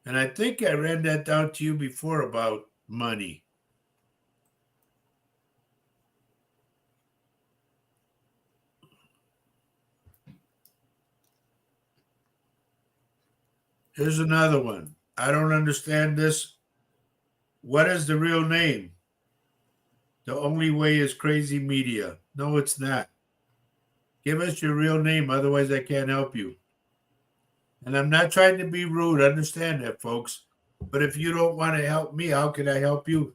And I think I ran that down to you before about money. Here's another one. I don't understand this. What is the real name? The only way is crazy media. No, it's not. Give us your real name, otherwise I can't help you. And I'm not trying to be rude. Understand that, folks. But if you don't want to help me, how can I help you?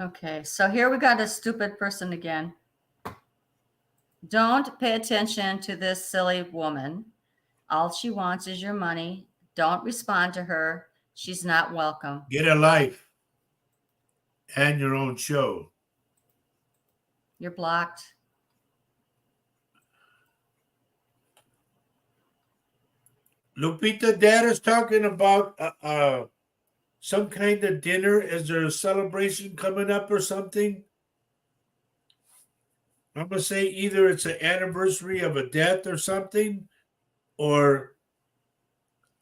Okay, so here we got a stupid person again. Don't pay attention to this silly woman. All she wants is your money. Don't respond to her. She's not welcome. Get a life and your own show. You're blocked. Lupita, Dad is talking about some kind of dinner. Is there a celebration coming up or something? I'm going to say either it's an anniversary of a death or something, or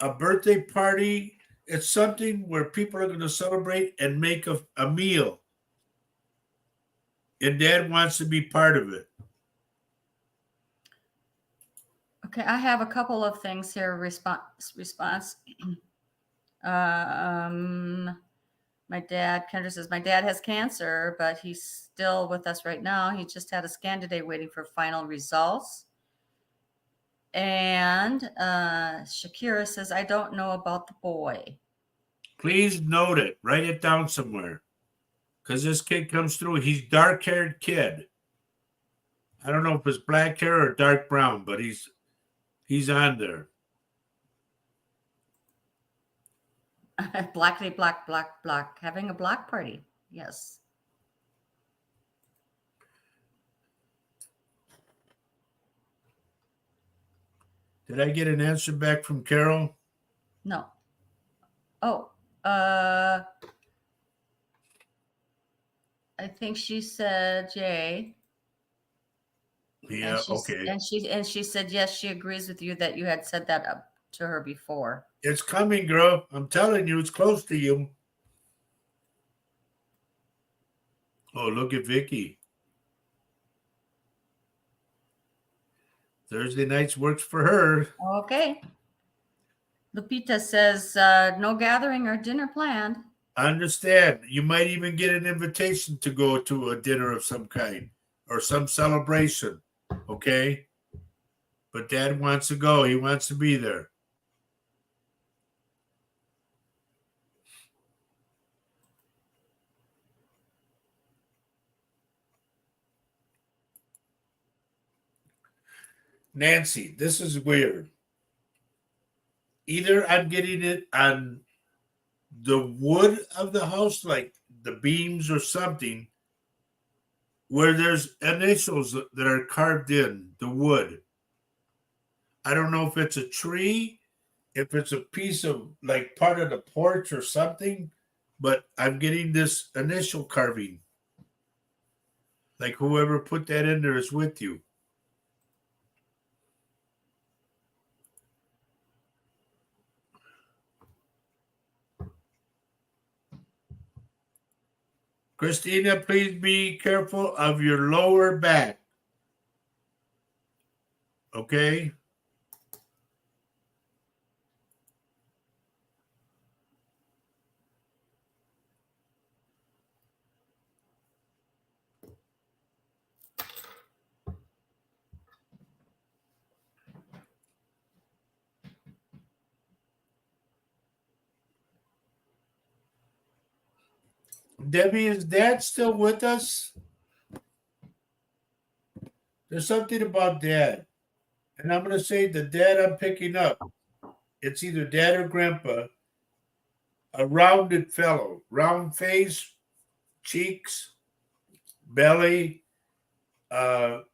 a birthday party. It's something where people are going to celebrate and make a meal. And Dad wants to be part of it. Okay, I have a couple of things here. Response. My dad, Kendra says, my dad has cancer, but he's still with us right now. He just had a scan today waiting for final results. And Shakira says, I don't know about the boy. Please note it. Write it down somewhere. Because this kid comes through. He's dark-haired kid. I don't know if it's black hair or dark brown, but he's on there. Blackity black. Having a block party. Yes. Did I get an answer back from Carol? No. Oh, I think she said Jay. Yeah, okay. And she said yes, she agrees with you that you had said that up to her before. It's coming, girl. I'm telling you, it's close to you. Oh, look at Vicky. Thursday nights works for her. Okay. Lupita says no gathering or dinner planned. I understand. You might even get an invitation to go to a dinner of some kind or some celebration. Okay? But Dad wants to go. He wants to be there. Nancy, this is weird. Either I'm getting it on the wood of the house, like the beams or something, where there's initials that are carved in the wood. I don't know if it's a tree, if it's a piece of like part of the porch or something, but I'm getting this initial carving. Like whoever put that in there is with you. Christina, please be careful of your lower back. Okay? Debbie, is Dad still with us? There's something about Dad. And I'm going to say the dad I'm picking up. It's either Dad or Grandpa. A rounded fellow. Round face, cheeks, belly, hearty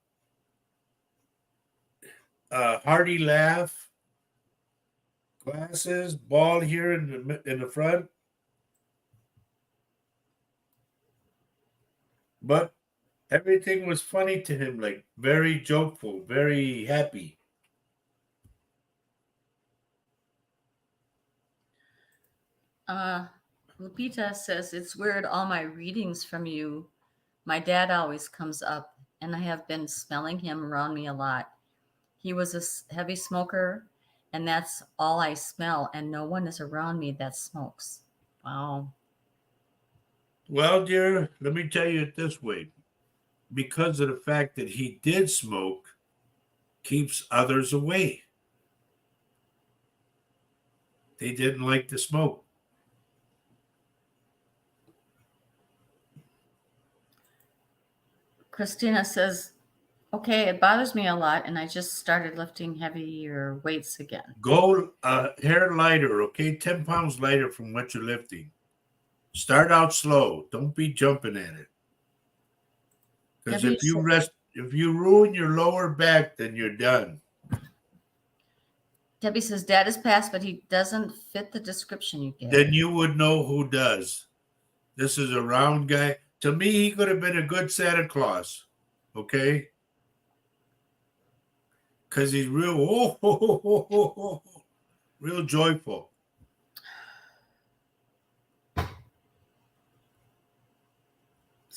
laugh, glasses, bald here in the front. But everything was funny to him, like very jokeful, very happy. Lupita says it's weird. All my readings from you, my dad always comes up, and I have been smelling him around me a lot. He was a heavy smoker, and that's all I smell, and no one is around me that smokes. Wow. Well, dear, let me tell you it this way. Because of the fact that he did smoke, keeps others away. They didn't like to smoke. Christina says, okay, it bothers me a lot, and I just started lifting heavier weights again. Go a hair lighter, okay? 10 pounds lighter from what you're lifting. Start out slow. Don't be jumping at it. Because if you ruin your lower back, then you're done. Debbie says, Dad is passed, but he doesn't fit the description you gave. Then you would know who does. This is a round guy. To me, he could have been a good Santa Claus, okay? Because he's real, real joyful.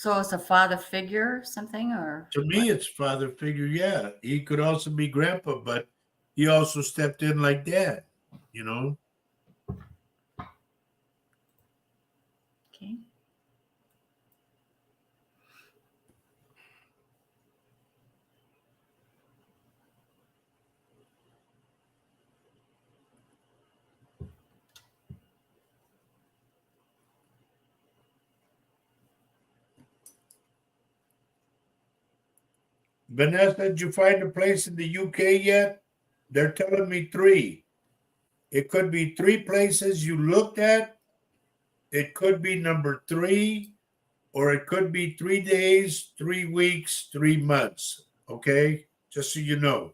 So it's a father figure, something, or To me, it's father figure. Yeah, he could also be grandpa, but he also stepped in like dad. You know, okay. Vanessa, did you find a place in the UK yet? They're telling me 3. It could be 3 places you looked at. It could be number 3, or it could be 3 days, 3 weeks, 3 months. Okay, just so you know.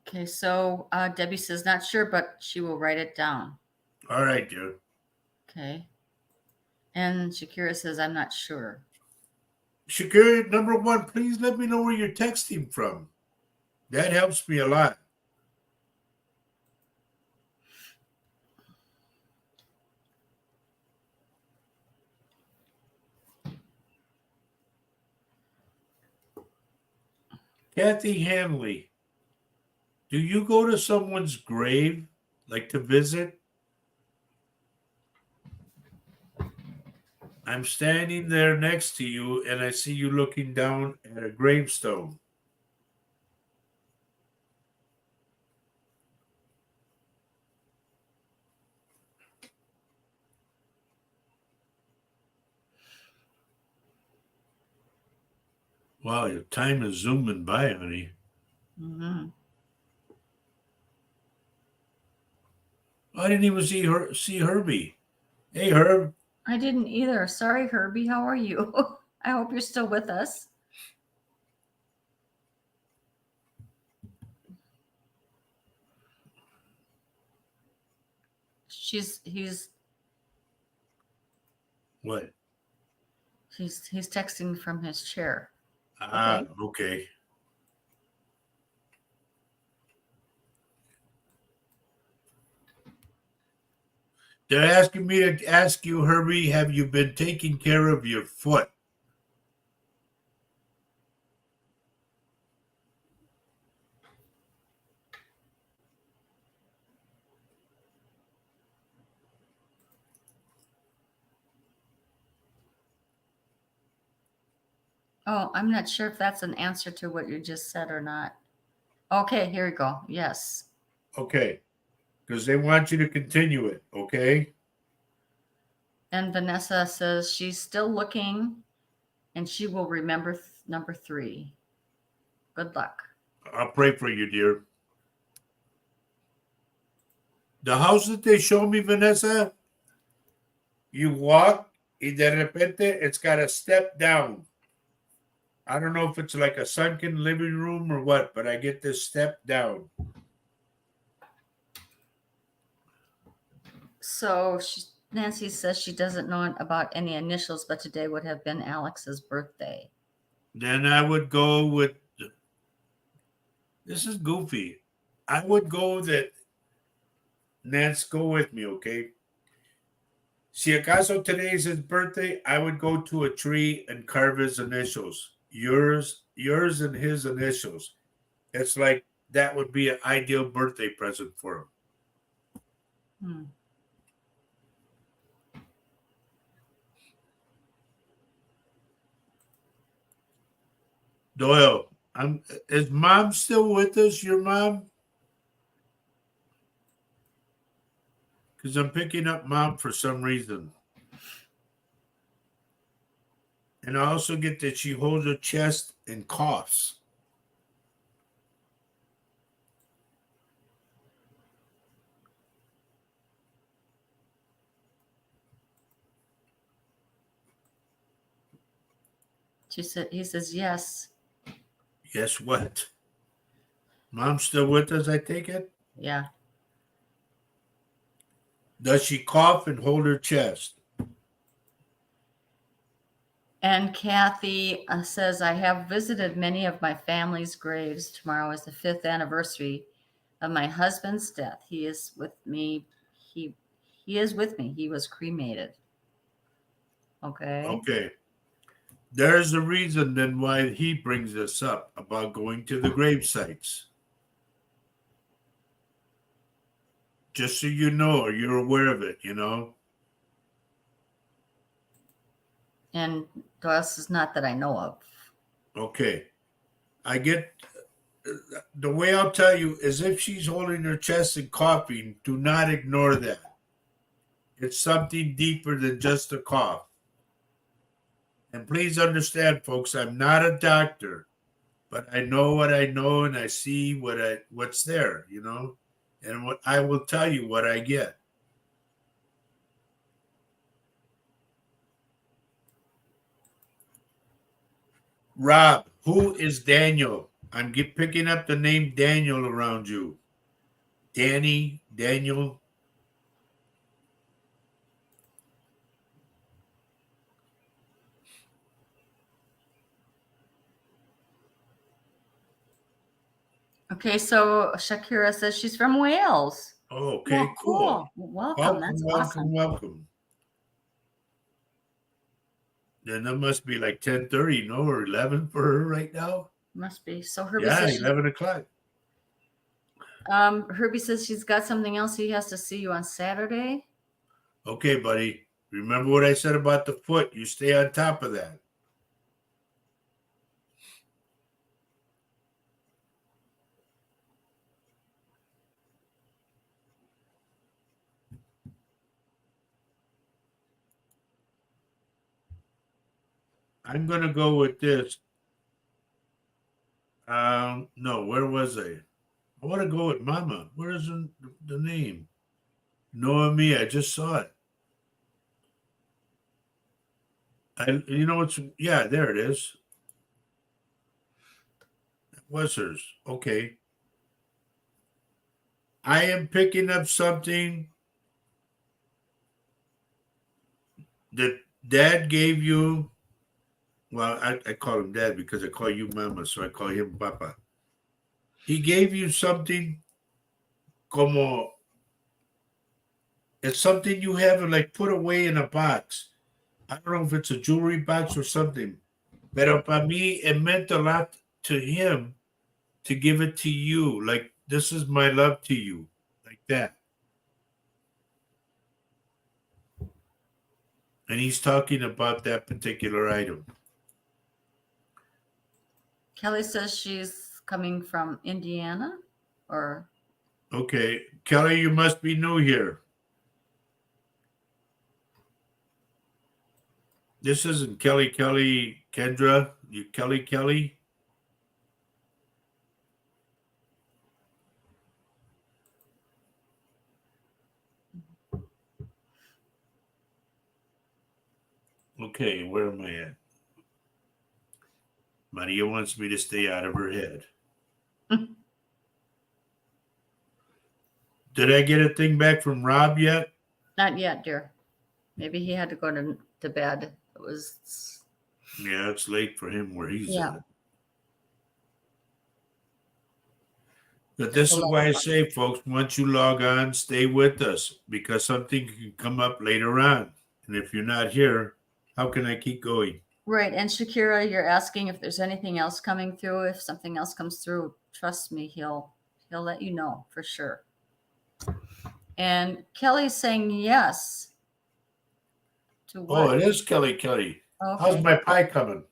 Okay, so Debbie says not sure, but she will write it down. All right, dear. Okay. And Shakira says, I'm not sure. Shakira, number 1, please let me know where you're texting from. That helps me a lot. Kathy Hanley, do you go to someone's grave, like to visit? I'm standing there next to you and I see you looking down at a gravestone. Wow, your time is zooming by, honey. Mm-hmm. I didn't even see Herbie. Hey, Herb. I didn't either. Sorry, Herbie. How are you? I hope you're still with us. He's What? he's texting from his chair. Ah, okay. They're asking me to ask you, Herbie, have you been taking care of your foot? Oh, I'm not sure if that's an answer to what you just said or not. Okay, here we go. Yes. Okay. Because they want you to continue it, okay? And Vanessa says she's still looking and she will remember number 3. Good luck. I'll pray for you, dear. The house that they showed me, Vanessa, you walk, y de repente, it's got a step down. I don't know if it's like a sunken living room or what, but I get this step down. So Nancy says she doesn't know about any initials, but today would have been Alex's birthday. Then I would go with, this is goofy. I would go that, Nance, go with me, okay? Si acaso today's his birthday, I would go to a tree and carve his initials. Yours and his initials. It's like that would be an ideal birthday present for him. Doyle, is mom still with us? Your mom? Because I'm picking up mom for some reason. And I also get that she holds her chest and coughs. He says yes. Yes, what? Mom's still with us, I take it? Yeah. Does she cough and hold her chest? And Kathy says, I have visited many of my family's graves. Tomorrow is the 5th anniversary of my husband's death. He is with me. He is with me. He was cremated. Okay. Okay. There's a reason then why he brings this up about going to the grave sites. Just so you know, or you're aware of it, And this is not that I know of. Okay. I get the way I'll tell you is if she's holding her chest and coughing, do not ignore that. It's something deeper than just a cough. And please understand, folks, I'm not a doctor, but I know what I know and I see what's there, and what I will tell you what I get. Rob, who is Daniel? I'm picking up the name Daniel around you. Danny, Daniel. Okay, so Shakira says she's from Wales. Oh, okay, Well, cool. Welcome. That's awesome. Welcome. Then that must be like 10:30, no, or 11 for her right now. Must be. So Herbie Yeah, says 11 o'clock. Herbie says she's got something else. He has to see you on Saturday. Okay, buddy. Remember what I said about the foot. You stay on top of that. I'm going to go with this. No, where was I? I want to go with Mama. Where is the name? Noemi, I just saw it. Yeah, there it is. It was hers. Okay. I am picking up something that Dad gave you. Well, I call him Dad because I call you Mama, so I call him Papa. He gave you something como, it's something you have like put away in a box. I don't know if it's a jewelry box or something, pero para mí it meant a lot to him to give it to you. Like, this is my love to you, like that. And he's talking about that particular item. Kelly says she's coming from Indiana, or Okay, Kelly, you must be new here. This isn't Kelly Kendra. You Kelly. Okay, where am I at? Maria wants me to stay out of her head. Did I get a thing back from Rob yet? not yet, dear. Maybe he had to go to bed. It was. Yeah, it's late for him where he's at. But this is why I say, folks, once you log on, stay with us because something can come up later on. And if you're not here, how can I keep going? Right. And Shakira, you're asking if there's anything else coming through. If something else comes through, trust me, he'll let you know for sure. And Kelly's saying yes to what? Oh, it is Kelly. Okay. How's my pie coming?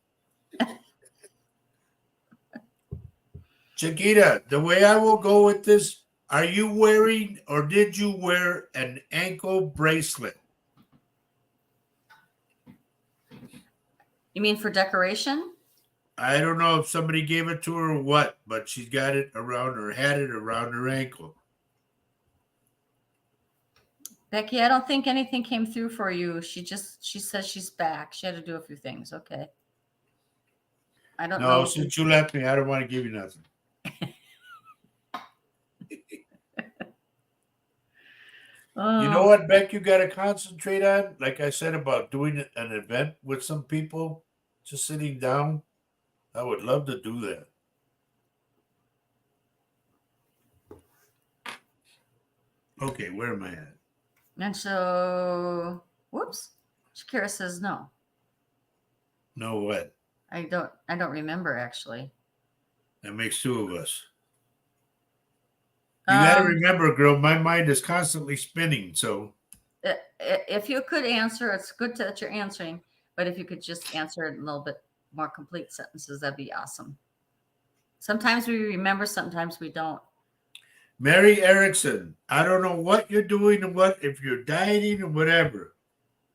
Chiquita, the way I will go with this, are you wearing or did you wear an ankle bracelet? You mean for decoration? I don't know if somebody gave it to her or what, but she's got it around her, had it around her ankle. Becky, I don't think anything came through for you. She says she's back. She had to do a few things. Okay. I don't know. No, since you left me, I don't want to give you nothing. You know what, Beck, you got to concentrate on? Like I said about doing an event with some people, just sitting down. I would love to do that. Okay, where am I at? And so, whoops. Shakira says no. No, what? I don't remember actually. That makes two of us. You got to remember, girl, my mind is constantly spinning. So if you could answer, it's good that you're answering, but if you could just answer it in a little bit more complete sentences, that'd be awesome. Sometimes we remember, sometimes we don't. Mary Erickson, I don't know what you're doing and what, if you're dieting or whatever.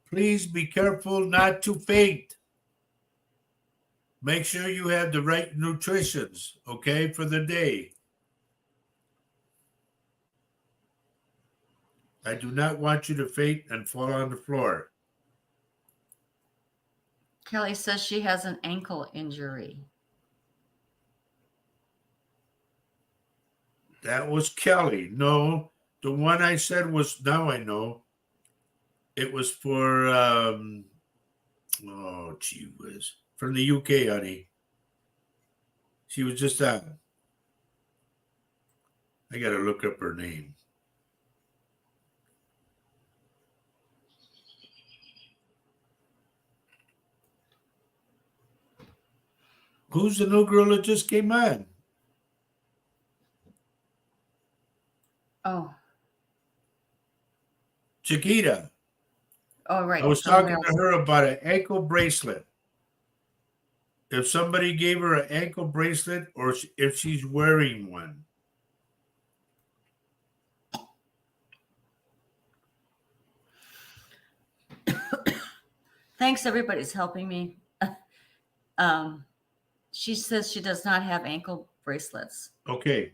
Please be careful not to faint. Make sure you have the right nutritions, okay, for the day. I do not want you to faint and fall on the floor. Kelly says she has an ankle injury. That was Kelly. No, the one I said was, now I know. It was for, oh, gee whiz. From the UK, honey. She was just on. I got to look up her name. Who's the new girl that just came on? Oh. Chiquita. Oh, right. I was talking to her about an ankle bracelet. If somebody gave her an ankle bracelet or if she's wearing one. Thanks, everybody's helping me. She says she does not have ankle bracelets. Okay.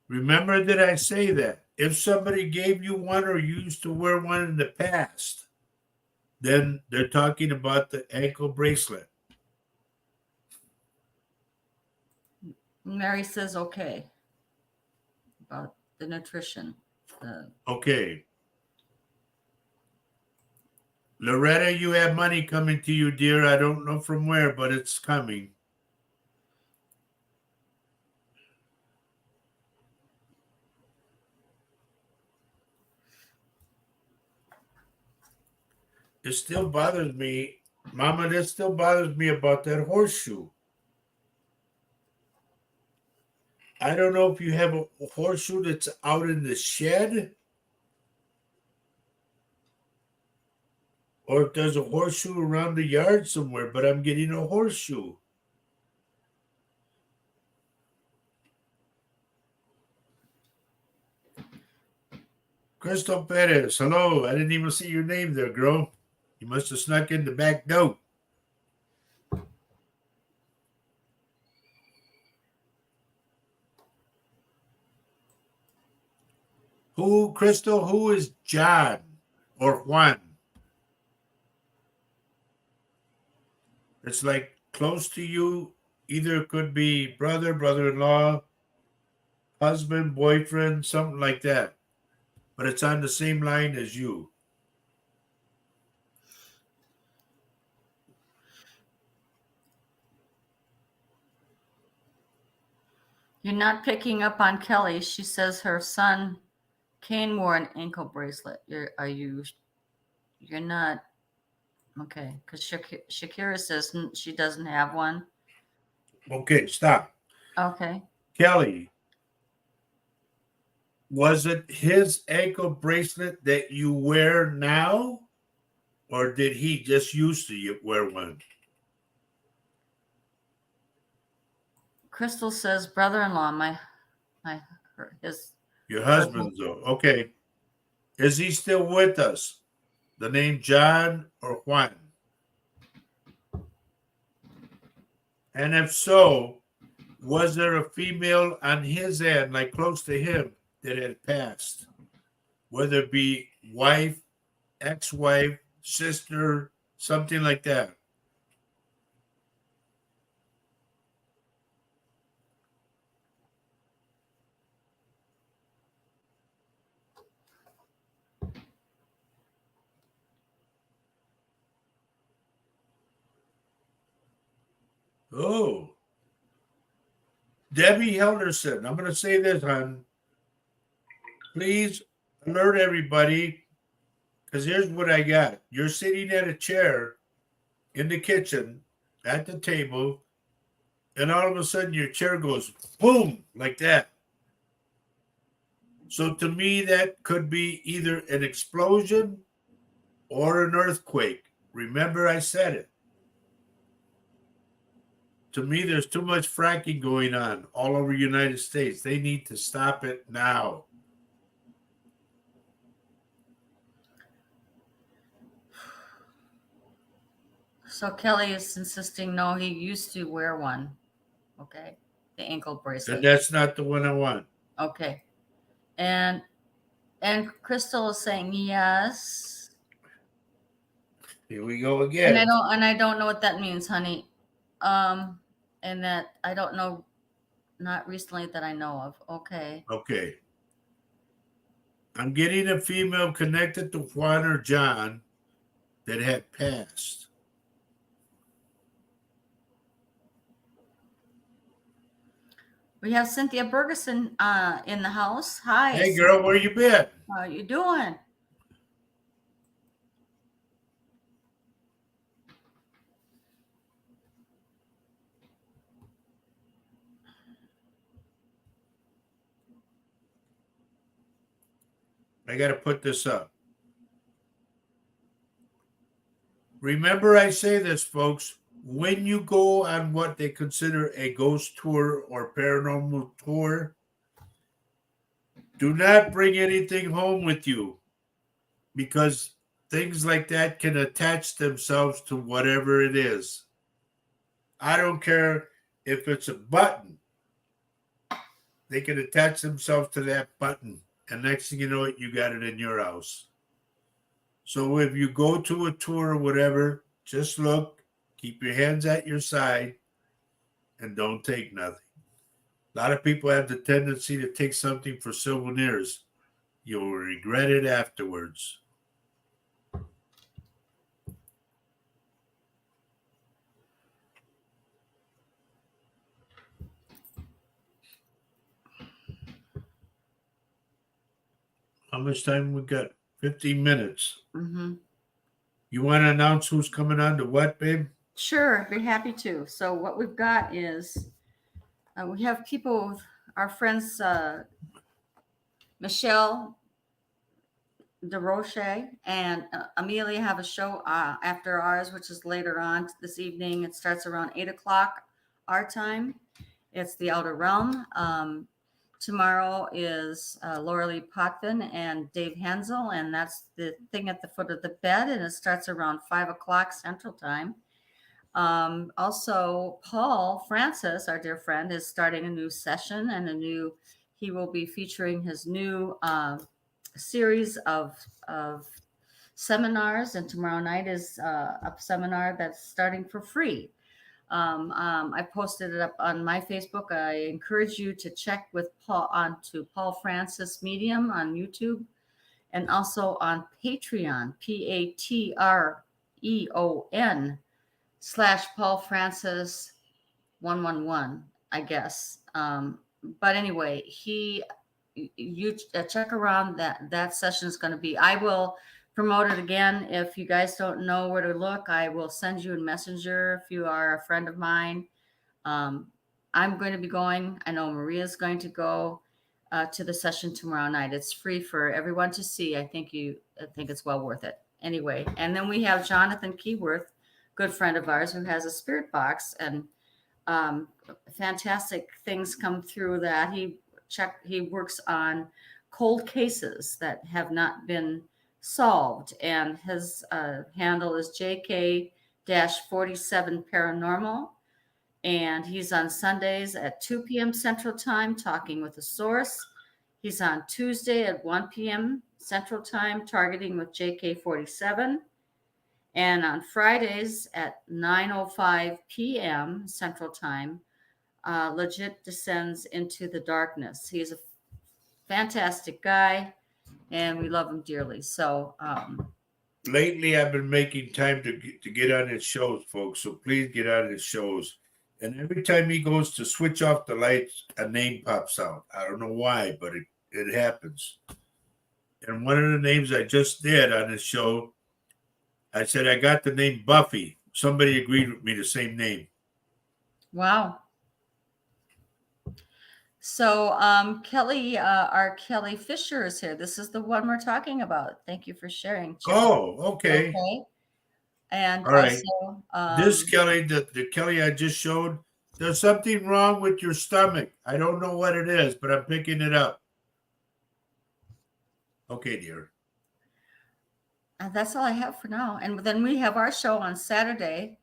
Remember that I say that. If somebody gave you one or you used to wear one in the past, then they're talking about the ankle bracelet. Mary says okay about the nutrition. Okay. Loretta, you have money coming to you, dear. I don't know from where, but it's coming. It still bothers me, Mama, that still bothers me about that horseshoe. I don't know if you have a horseshoe that's out in the shed or if there's a horseshoe around the yard somewhere, but I'm getting a horseshoe. Crystal Perez, hello. I didn't even see your name there, girl. You must have snuck in the back door. Who, Crystal, who is John or Juan? It's like close to you. Either it could be brother, brother-in-law, husband, boyfriend, something like that. But it's on the same line as you. You're not picking up on Kelly. She says her son Kane wore an ankle bracelet. You're not okay? Because Shakira says she doesn't have one. Okay, stop. Okay. Kelly, was it his ankle bracelet that you wear now? Or did he just used to wear one? Crystal says brother-in-law, Your husband's though. Okay. Is he still with us? The name John or Juan? And if so, was there a female on his end, like close to him, that had passed? Whether it be wife, ex-wife, sister, something like that. Oh. Debbie Helderson, I'm going to say this, hon. Please alert everybody, because here's what I got. You're sitting at a chair in the kitchen at the table, and all of a sudden your chair goes boom like that. So to me, that could be either an explosion or an earthquake. Remember, I said it. To me, there's too much fracking going on all over the United States. They need to stop it now. So Kelly is insisting, no, he used to wear one. Okay. The ankle Then bracelet. that's not the one I want. Okay. And Crystal is saying yes. Here we go again. And I don't know what that means, honey. And that I don't know, not recently that I know of. Okay. Okay. I'm getting a female connected to Juan or John that had passed. We have Cynthia Bergeson in the house. Hi. Hey, girl, where you been? How you doing? I got to put this up. Remember, I say this, folks. When you go on what they consider a ghost tour or paranormal tour, do not bring anything home with you, because things like that can attach themselves to whatever it is. I don't care if it's a button. They can attach themselves to that button, and next thing you know it, you got it in your house. So if you go to a tour or whatever, just look, keep your hands at your side, and don't take nothing. A lot of people have the tendency to take something for souvenirs. You'll regret it afterwards. How much time we got? 15 minutes. Mm-hmm. You want to announce who's coming on to what, babe? Sure, be happy to. So what we've got is we have people, our friends Michelle DeRoche and Amelia have a show after ours, which is later on this evening. It starts around 8 o'clock our time. It's The Outer Realm. Tomorrow is Laura Lee Potvin and Dave Hensel, and that's the thing at the foot of the bed, and it starts around 5 o'clock Central Time. Also, Paul Francis, our dear friend, is starting a new session and he will be featuring his new series of seminars, and tomorrow night is a seminar that's starting for free. I posted it up on my Facebook. I encourage you to check with Paul onto Paul Francis Medium on YouTube, and also on Patreon, Patreon/Paul Francis 111, I guess. But anyway, you check around that session is going to be. I will promote it again. If you guys don't know where to look, I will send you a messenger if you are a friend of mine. I'm going to be going. I know Maria's going to go to the session tomorrow night. It's free for everyone to see. I think it's well worth it. Anyway, and then we have Jonathan Keyworth, good friend of ours, who has a spirit box, and fantastic things come through that. He works on cold cases that have not been solved, and his handle is JK-47 Paranormal, and he's on Sundays at 2 p.m. Central Time talking with a source. He's on Tuesday at 1 p.m. Central Time targeting with JK-47, and on Fridays at 9:05 p.m. Central Time, legit descends into the darkness. He's a fantastic guy, and we love him dearly. So lately I've been making time to get on his shows, folks. So please get on his shows. And every time he goes to switch off the lights, a name pops out. I don't know why, but it happens. And one of the names I just did on his show, I said I got the name Buffy. somebody agreed with me the same name. Wow. So Kelly, our Kelly Fisher is here. This is the one we're talking about. Thank you for sharing. Chip. Oh, okay. Okay. And All right. also, This Kelly, the Kelly I just showed, there's something wrong with your stomach. I don't know what it is, but I'm picking it up. Okay, dear. that's all I have for now. And then we have our show on Saturday.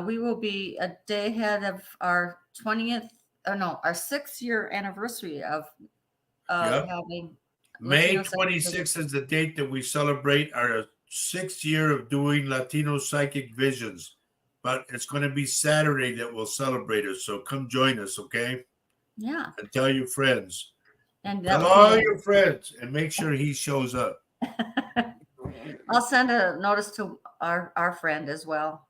We will be a day ahead of our 20th, our 6th-year anniversary of Yep. having May Latino 26th is the date that we celebrate our 6th year of doing Latino Psychic Visions. But it's going to be Saturday that we'll celebrate it. So come join us, okay? Yeah. And tell your friends. And Tell that all your friends and make sure he shows up. I'll send a notice to our friend as well.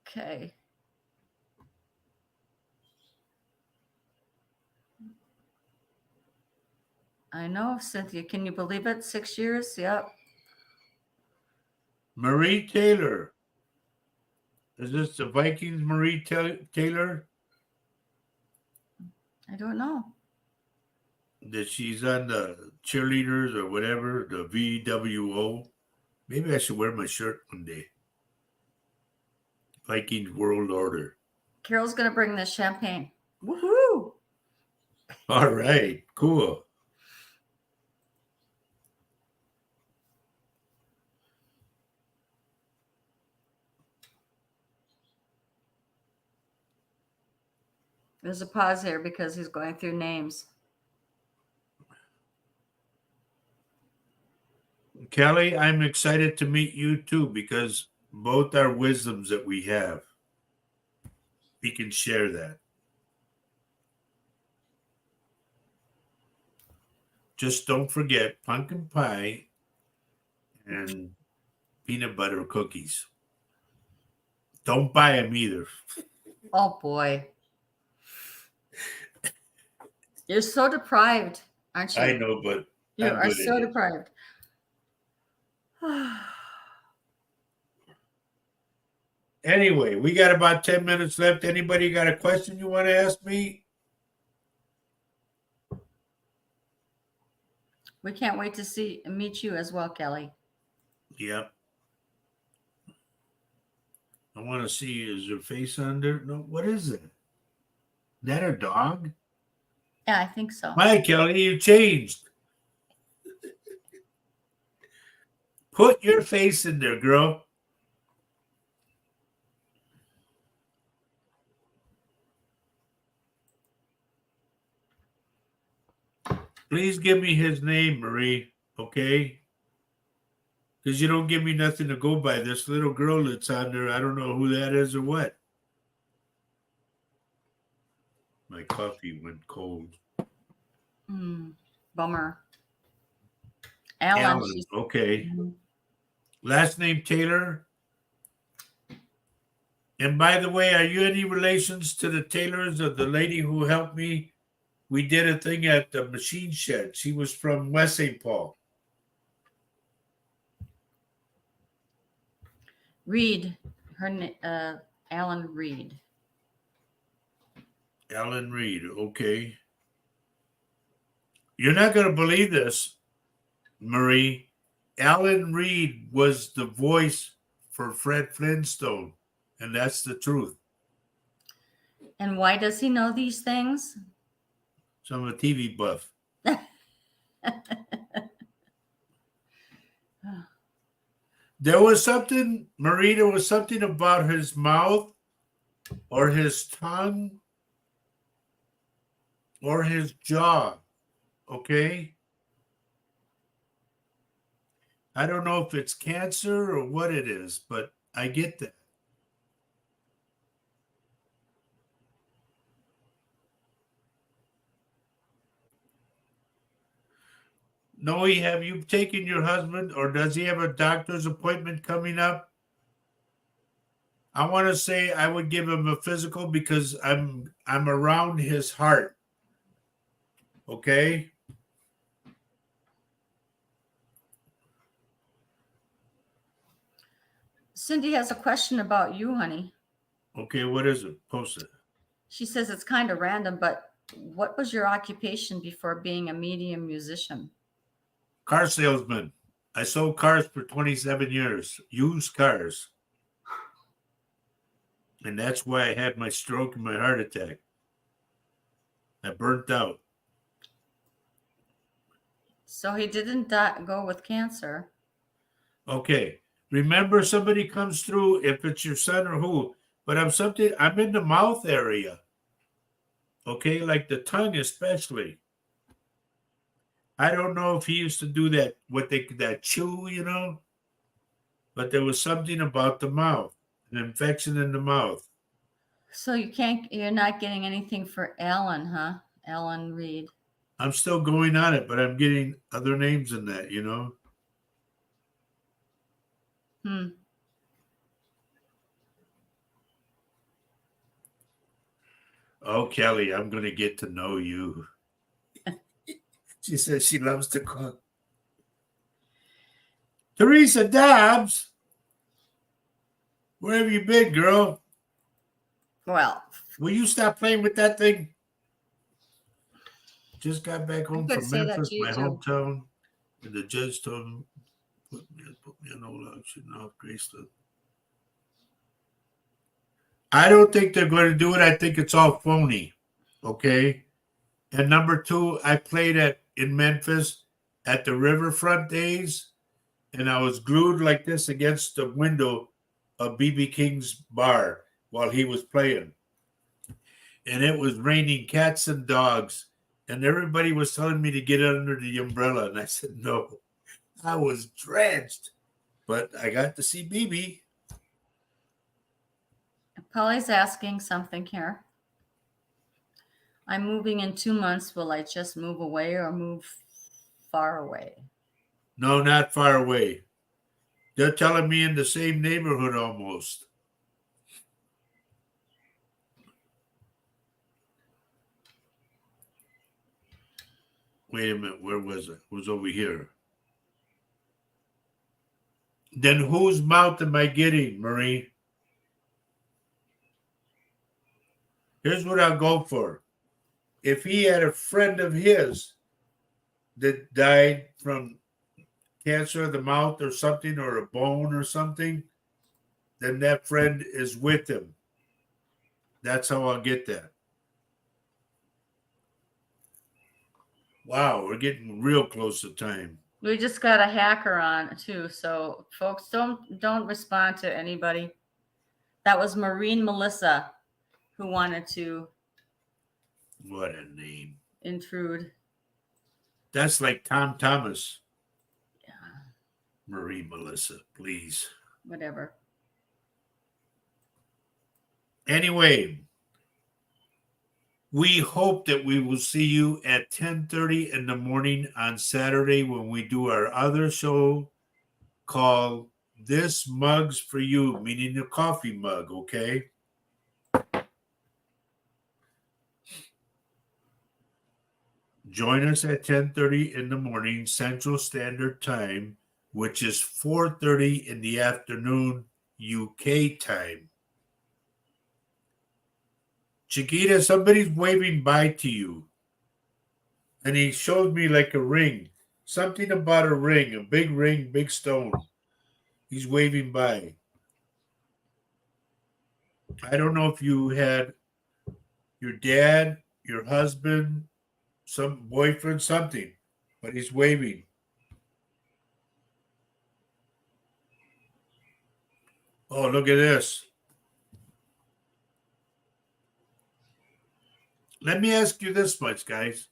Okay. I know, Cynthia. Can you believe it? 6 years? Yep. Marie Taylor. Is this the Vikings Marie Taylor? I don't know. That she's on the cheerleaders or whatever, the VWO. Maybe I should wear my shirt one day. Vikings World Order. Carol's going to bring the champagne. Woohoo! All right, cool. There's a pause here because he's going through names. Kelly, I'm excited to meet you too because both are wisdoms that we have. We can share that. Just don't forget pumpkin pie and peanut butter cookies. Don't buy them either. Oh, boy. You're so deprived, aren't you? I know, but You I'm are good so at it. deprived. Anyway, we got about 10 minutes left. Anybody got a question you want to ask me? We can't wait to meet you as well, Kelly. Yep. I want to see, is her face under? No, what is it? Is that a dog? Yeah, I think so. Hi, Kelly, you changed. Put your face in there, girl. Please give me his name, Marie, okay? Because you don't give me nothing to go by. This little girl that's on there, I don't know who that is or what. My coffee went cold. Bummer. Alan. Okay. Last name Taylor. And by the way, are you any relations to the Taylors or the lady who helped me? We did a thing at the machine shed. She was from West St. Paul. Reed. Her Alan Reed. Alan Reed, okay. You're not going to believe this, Marie. Alan Reed was the voice for Fred Flintstone, and that's the truth. And why does he know these things? So I'm a TV buff. There was something, Marie, there was something about his mouth or his tongue or his jaw, okay? I don't know if it's cancer or what it is, but I get that. Noe, have you taken your husband, or does he have a doctor's appointment coming up? I want to say I would give him a physical because I'm around his heart. Okay? Cindy has a question about you, honey. Okay, what is it? Post it. She says it's kind of random, but what was your occupation before being a medium musician? Car salesman. I sold cars for 27 years, used cars. And that's why I had my stroke and my heart attack. I burnt out. So he didn't go with cancer. Okay. Remember, somebody comes through, if it's your son or who, but I'm in the mouth area. Okay, like the tongue especially. I don't know if he used to do that, that chew, but there was something about the mouth, an infection in the mouth. So you're not getting anything for Alan, huh? Alan Reed. I'm still going on it, but I'm getting other names in that, Oh, Kelly, I'm going to get to know you. She says she loves to cook. Teresa Dobbs, where have you been, girl? Well, will you stop playing with that thing? Just got back home from Memphis, my hometown, and the judge told him, put me on old auction off Graceland. I don't think they're going to do it. I think it's all phony. Okay. And number two, I played in Memphis at the Riverfront days, and I was glued like this against the window of B.B. King's bar while he was playing. And it was raining cats and dogs, and everybody was telling me to get under the umbrella, and I said no. I was drenched, but I got to see BB. Polly's asking something here. I'm moving in 2 months. Will I just move away or move far away? No, not far away. They're telling me in the same neighborhood almost. Wait a minute, where was it? It was over here. Then whose mouth am I getting, Marie? Here's what I'll go for. If he had a friend of his that died from cancer of the mouth or something, or a bone or something, then that friend is with him. That's how I'll get that. Wow, we're getting real close to time. We just got a hacker on too, so folks, don't respond to anybody. That was Maureen Melissa who wanted to. What a name. Intrude. That's like Tom Thomas. Yeah. Marie Melissa, please. Whatever. Anyway, we hope that we will see you at 10:30 in the morning on Saturday when we do our other show called This Mug's for You, meaning the coffee mug, okay? Join us at 10:30 in the morning Central Standard Time, which is 4:30 in the afternoon UK time. Chiquita, somebody's waving bye to you. And he showed me like a ring. Something about a ring, big stone. He's waving by. I don't know if you had your dad, your husband, some boyfriend, something, but he's waving. Oh, look at this. Let me ask you this much, guys.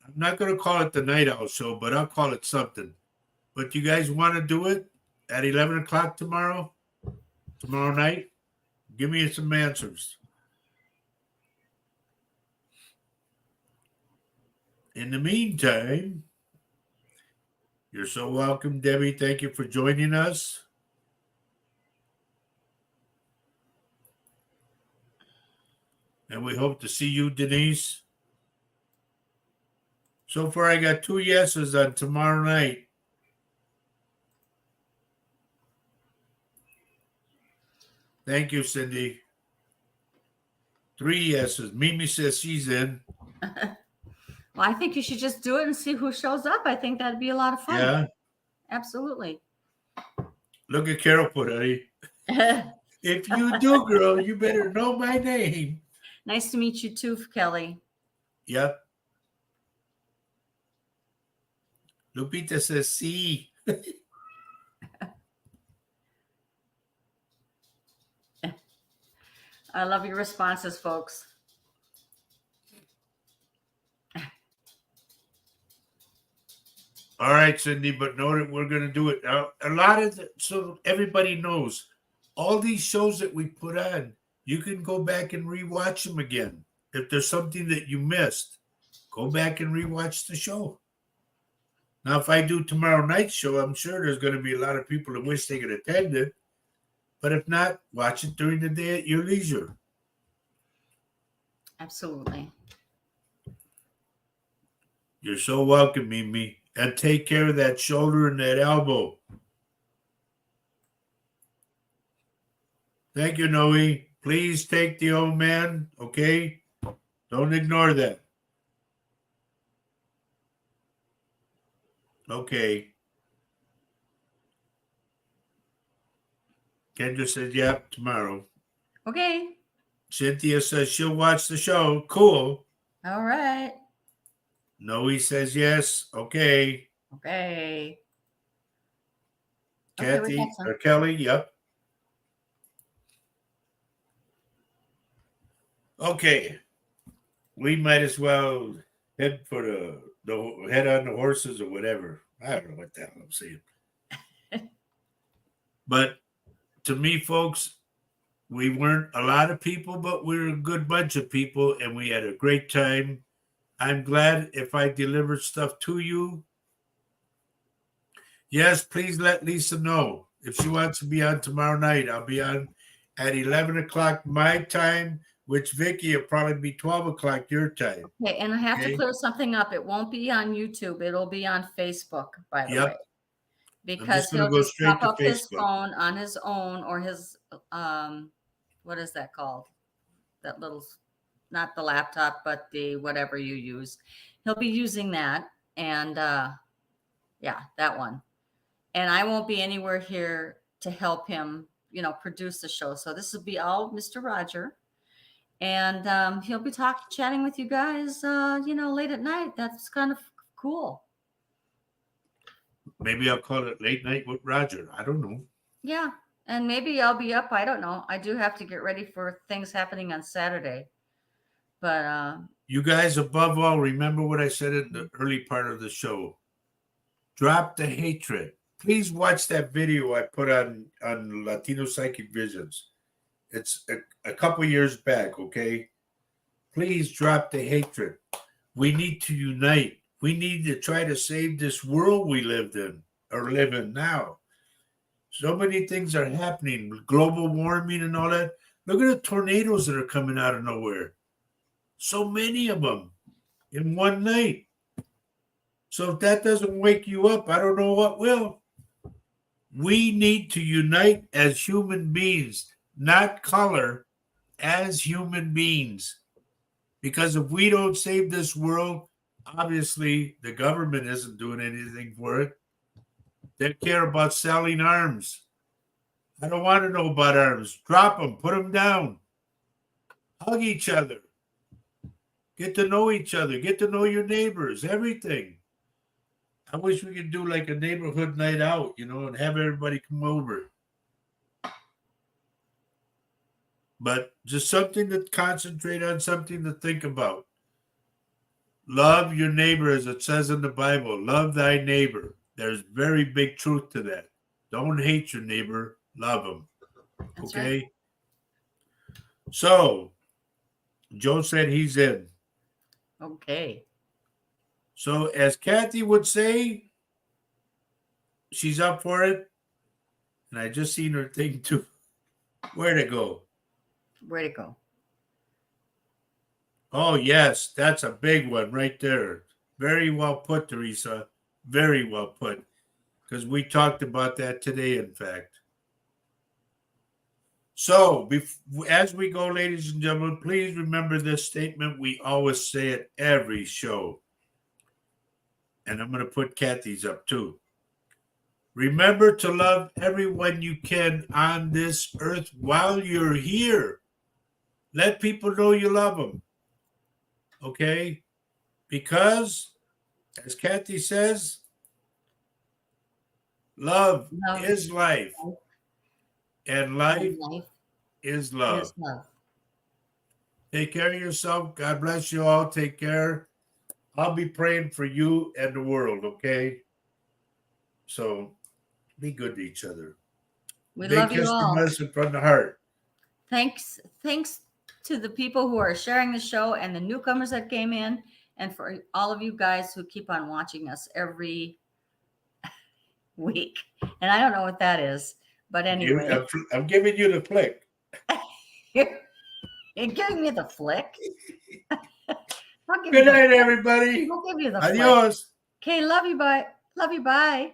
I'm not going to call it the Night Owl Show, but I'll call it something. But you guys want to do it at 11 o'clock tomorrow night? Give me some answers. In the meantime, you're so welcome, Debbie. Thank you for joining us. And we hope to see you, Denise. So far, I got 2 yeses on tomorrow night. Thank you, Cindy. 3 yeses. Mimi says she's in. Well, I think you should just do it and see who shows up. I think that'd be a lot of fun. Yeah. Absolutely. Look at Carol put it. If you do, girl, you better know my name. Nice to meet you too, Kelly. Yep. Lupita says see. I love your responses, folks. All right, Cindy, but know that we're going to do it. A lot of so everybody knows all these shows that we put on, you can go back and rewatch them again. If there's something that you missed, go back and rewatch the show. Now, if I do tomorrow night's show, I'm sure there's going to be a lot of people that wish they could attend it. But if not, watch it during the day at your leisure. Absolutely. You're so welcome, Mimi. And take care of that shoulder and that elbow. Thank you, Noe. Please take the old man, okay? Don't ignore that. Okay. Kendra says, yep, tomorrow. Okay. Cynthia says she'll watch the show. Cool. All right. Noe says yes. Okay. Okay. Kathy Okay, or Kelly, yep. Okay. We might as well head for the head on the horses or whatever. I don't know what the hell I'm saying. But to me, folks, we weren't a lot of people, but we were a good bunch of people, and we had a great time. I'm glad if I delivered stuff to you. Yes, please let Lisa know. If she wants to be on tomorrow night, I'll be on at 11 o'clock my time, which Vicky will probably be 12 o'clock your time. Okay, and I have to clear something up. It won't be on YouTube. It'll be on Facebook, by the way. Because he'll just pop up his phone on his own or his, what is that called? That little, not the laptop, but the whatever you use. He'll be using that. And yeah, that one. And I won't be anywhere here to help him, produce the show. So this will be all Mr. Roger. And he'll be chatting with you guys, late at night. That's kind of cool. Maybe I'll call it Late Night with Roger. I don't know. Yeah. And maybe I'll be up. I don't know. I do have to get ready for things happening on Saturday. But you guys, above all, remember what I said in the early part of the show. Drop the hatred. Please watch that video I put on Latino Psychic Visions. It's a couple years back, okay? Please drop the hatred. We need to unite. We need to try to save this world we live in now. So many things are happening. Global warming and all that. Look at the tornadoes that are coming out of nowhere. So many of them in one night. So if that doesn't wake you up, I don't know what will. We need to unite as human beings, not color, as human beings. Because if we don't save this world, obviously the government isn't doing anything for it. They care about selling arms. I don't want to know about arms. Drop them, put them down. Hug each other. Get to know each other. Get to know your neighbors, everything. I wish we could do like a neighborhood night out, and have everybody come over. But just something to concentrate on, something to think about. Love your neighbor, as it says in the Bible. Love thy neighbor. There's very big truth to that. Don't hate your neighbor. Love him. That's okay? Right. So, Joe said he's in. Okay. So, as Kathy would say, she's up for it. And I just seen her thing too. Where'd it go? Where'd it go? Oh, yes. That's a big one right there. Very well put, Teresa. Very well put. Because we talked about that today, in fact. So, as we go, ladies and gentlemen, please remember this statement. We always say it every show. And I'm going to put Kathy's up too. Remember to love everyone you can on this earth while you're here. Let people know you love them. Okay? Because, as Kathy says, love is life. And life is love. Is love. Take care of yourself. God bless you all. Take care. I'll be praying for you and the world, okay? So be good to each other. We Big love you kiss all. from us and from the heart. Thanks to the people who are sharing the show and the newcomers that came in, and for all of you guys who keep on watching us every week. And I don't know what that is, but anyway. I'm giving you the flick. You're giving me the flick. Good night, everybody. I'll give you the flick. Adios. Okay, love you. Bye. Love you. Bye.